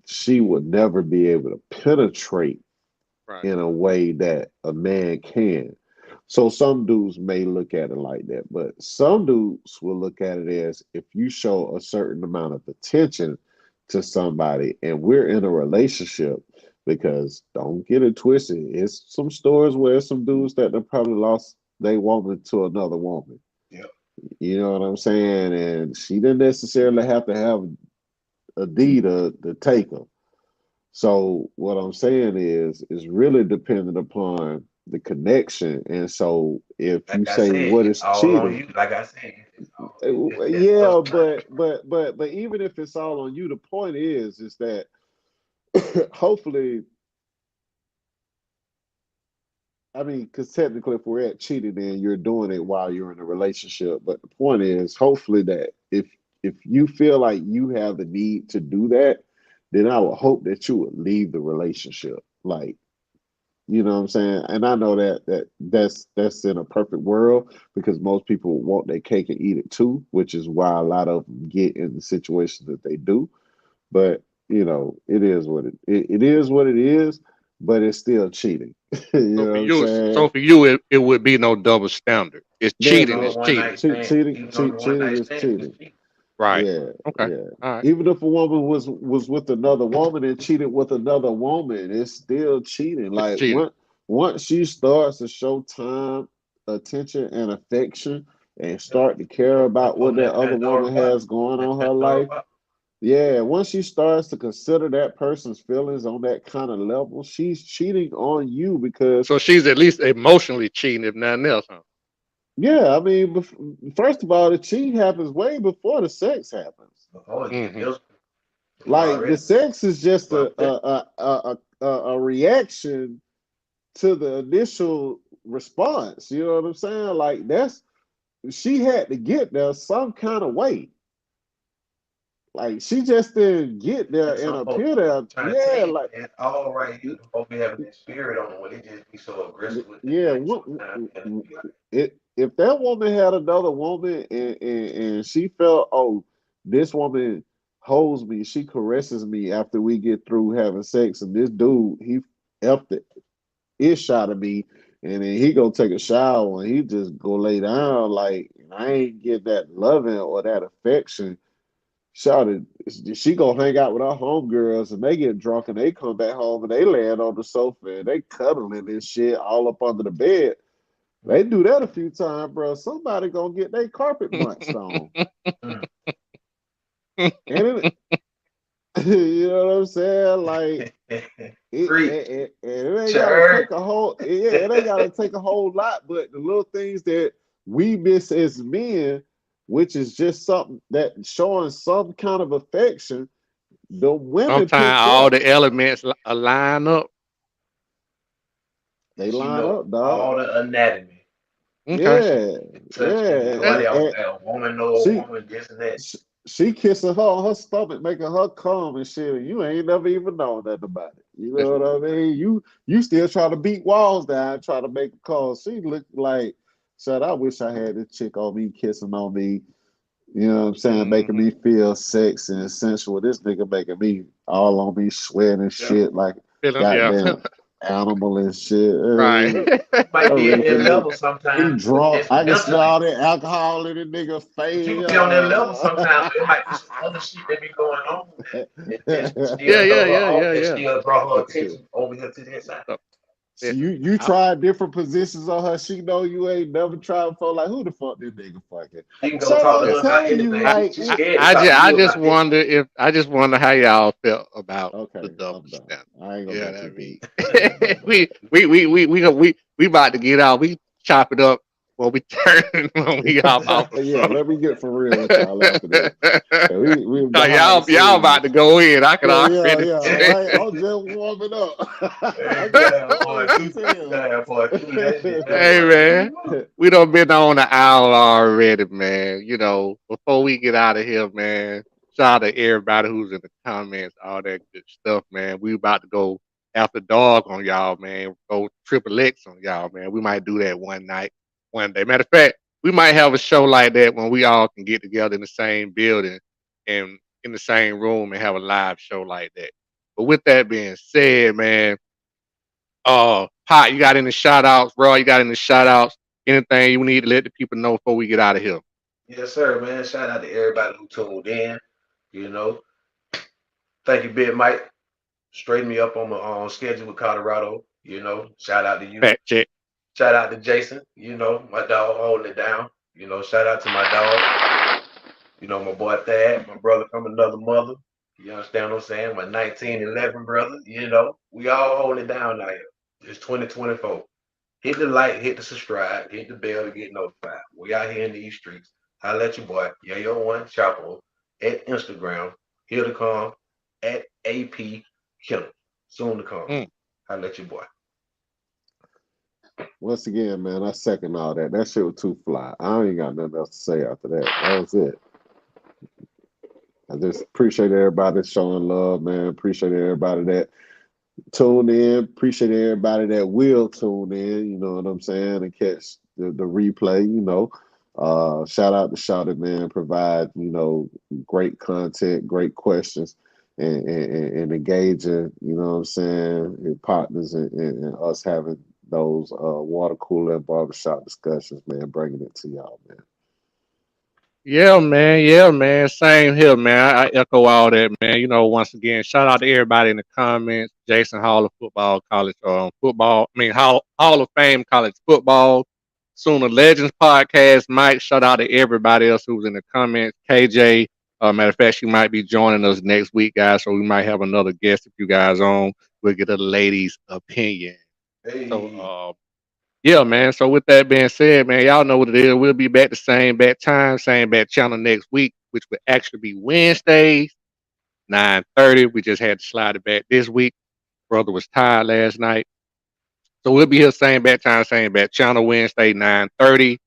she would never be able to penetrate Right. in a way that a man can. So some dudes may look at it like that, but some dudes will look at it as if you show a certain amount of attention to somebody and we're in a relationship, because don't get it twisted. It's some stories where some dudes that have probably lost their woman to another woman. Yeah. You know what I'm saying? And she didn't necessarily have to have a D to take her. So what I'm saying is really dependent upon the connection. And so if Like you I say said, what it's is all on cheating, you. Like I said, it's yeah, personal. but even if it's all on you, the point is that hopefully, I mean, because technically, if we're at cheating, then you're doing it while you're in a relationship. But the point is, hopefully, that if you feel like you have the need to do that, then I would hope that you would leave the relationship. Like, you know what I'm saying? And I know that's in a perfect world, because most people want their cake and eat it too, which is why a lot of them get in the situations that they do. But it is it is what it is, but it's still cheating. You know what I'm saying? So for you, it would be no double standard. It's There's Even cheating. on It's the one cheating. night stand, even on the one cheating night is stand, it's cheating. cheap. Right. Yeah, Okay. yeah. All right. Even if a woman was with another woman and cheated with another woman, it's still cheating. It's Like cheating. once she starts to show time, attention, and affection, and Yeah. start to care about what Open that that other Pandora woman box. has going That on in her Pandora life, box. yeah, once she starts to consider that person's feelings on that kind of level, she's cheating on you because, So she's at least emotionally cheating, if nothing else, huh? yeah, I mean, first of all, the cheating happens way before the sex happens. Before it get Hmm. physical, you Like the already. sex is just Well, a reaction to the initial response. You know what I'm saying? Like she had to get there some kind of way. Like she just didn't get there that's and some folks. appear there. I'm trying to tell Yeah, you, like it's all right here. The folks be having that spirit on them when they just be so aggressive with their yeah. thing sometimes. And it be like, If that woman had another woman and she felt, oh, this woman holds me, she caresses me after we get through having sex, and this dude he effed it, is shot at me, and then he go take a shower and he just go lay down, like I ain't get that loving or that affection. Shouted, she gonna hang out with her homegirls and they get drunk and they come back home and they land on the sofa and they cuddling and shit all up under the bed. They do that a few times, bro. Somebody gonna get their carpet munched on. mm, And it, you know what I'm saying? Like, Preach. it ain't gotta Church. take a whole yeah, it ain't gotta take a whole lot, but the little things that we miss as men, which is just something that showing some kind of affection, the women Sometimes picked all up. the elements line up. They She line know up, dog. all the anatomy. Okay. Yeah, It touch you. yeah. Eh, Nobody else. A woman know a She, woman, this and that. she kissing her on her stomach, making her come and shit. And you ain't never even known nothing about it. You know what I mean? You still try to beat walls down, try to make a call. She looked like, shit, I wish I had this chick on me, kissing on me. You know what I'm saying? Making Mm-hmm. me feel sexy and sensual. This nigga making me all on me sweating and Yeah. shit like Feeling, yeah. goddamn animal and shit. Right. I'm Might be at ready for that nigga. level He sometimes, but drunk. I can smell incidentally. all that alcohol in the nigga But you face. can be on that level sometimes, but it might be some other shit that be going on that Yeah, still yeah, throw her yeah, off, yeah, that yeah. still draw her attention over here to that side. So, So listen, you tried different positions on her. She know you ain't never tried before. Like who the fuck this nigga fucking? You can go Shut talk up! to I'm yeah. her about telling you, anything. She, like she's it. scared to talk to I you just about this. wonder if I just wonder how y'all felt about the Okay, double I'm done. standard. I ain't gonna Yeah, go too I mean, deep. I ain't gonna go we about to get out. We chop it up when we turn when we hop off the yeah, phone. let me get for real with y'all after this. Yeah, we Now, behind the y'all about to scenes. go in. I can Yeah, yeah, already yeah. tell. Right. I'm just warming up. I You got gotta have stories part to two. You gotta have part two. That shit. That tell. Hey boy. man, we done been on the hour already, man. You know, before we get out of here, man, shout out to everybody who's in the comments, all that good stuff, man. We about to go after dark on y'all, man. Go triple X on y'all, man. We might do that one night, one day. Matter of fact, we might have a show like that when we all can get together in the same building and in the same room and have a live show like that. But with that being said, man, Pot, you got any shout outs, bro? You got any shout outs? Anything you need to let the people know before we get out of here? Yes, sir, man. Shout out to everybody who tuned in. You know, thank you, Big Mike. Straighten me up on my schedule with Colorado. You know, shout out to you. Fact check. Shout out to Jason. You know, my dog holding it down. You know, shout out to my dog. You know, my boy Thad, my brother from another mother. You understand what I'm saying? My 1911 brother. You know, we all holding it down now here. It's 2024. Hit the like, hit the subscribe, hit the bell to get notified. We out here in these streets. Holla at your boy, Yayo1 Chapo, at Instagram, here to come, at AP Killer. Soon to come. Mm. Holla at your boy. Once again, man, I second all that. That shit was too fly. I ain't got nothing else to say after that. That was it. I just appreciate everybody showing love, man. Appreciate everybody that tuned in. Appreciate everybody that will tune in. You know what I'm saying, and catch the replay. You know, shout out to Shout It, man. Provide great content, great questions, and engaging. You know what I'm saying, and partners and us having those water cooler and barbershop discussions, man. Bringing it to y'all, man. Yeah, man. Yeah, man. Same here, man. I echo all that, man. You know, once again, shout out to everybody in the comments. Jason Hall of Football, college football. I mean, Hall of Fame, college football. Sooner Legends podcast. Mike, shout out to everybody else who's in the comments. KJ, matter of fact, she might be joining us next week, guys. So we might have another guest if you guys on. We'll get a lady's opinion. So, Hey, yeah, man. So with that being said, man, y'all know what it is. We'll be back the same bat time, same bat channel next week, which will actually be Wednesdays, 9:30. We just had to slide it back this week. Brother was tired last night. So we'll be here same bat time, same bat channel, Wednesday, 9:30.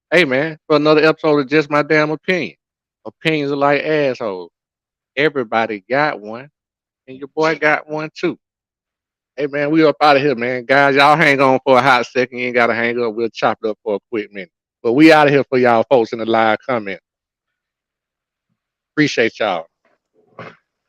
Hey man, for another episode of Just My Damn Opinion. Opinions are like assholes. Everybody got one, and your boy got one too. Hey man, we up out of here, man. Guys, y'all hang on for a hot second. You ain't gotta hang up. We'll chop it up for a quick minute. But we out of here for y'all folks in the live comment. Appreciate y'all.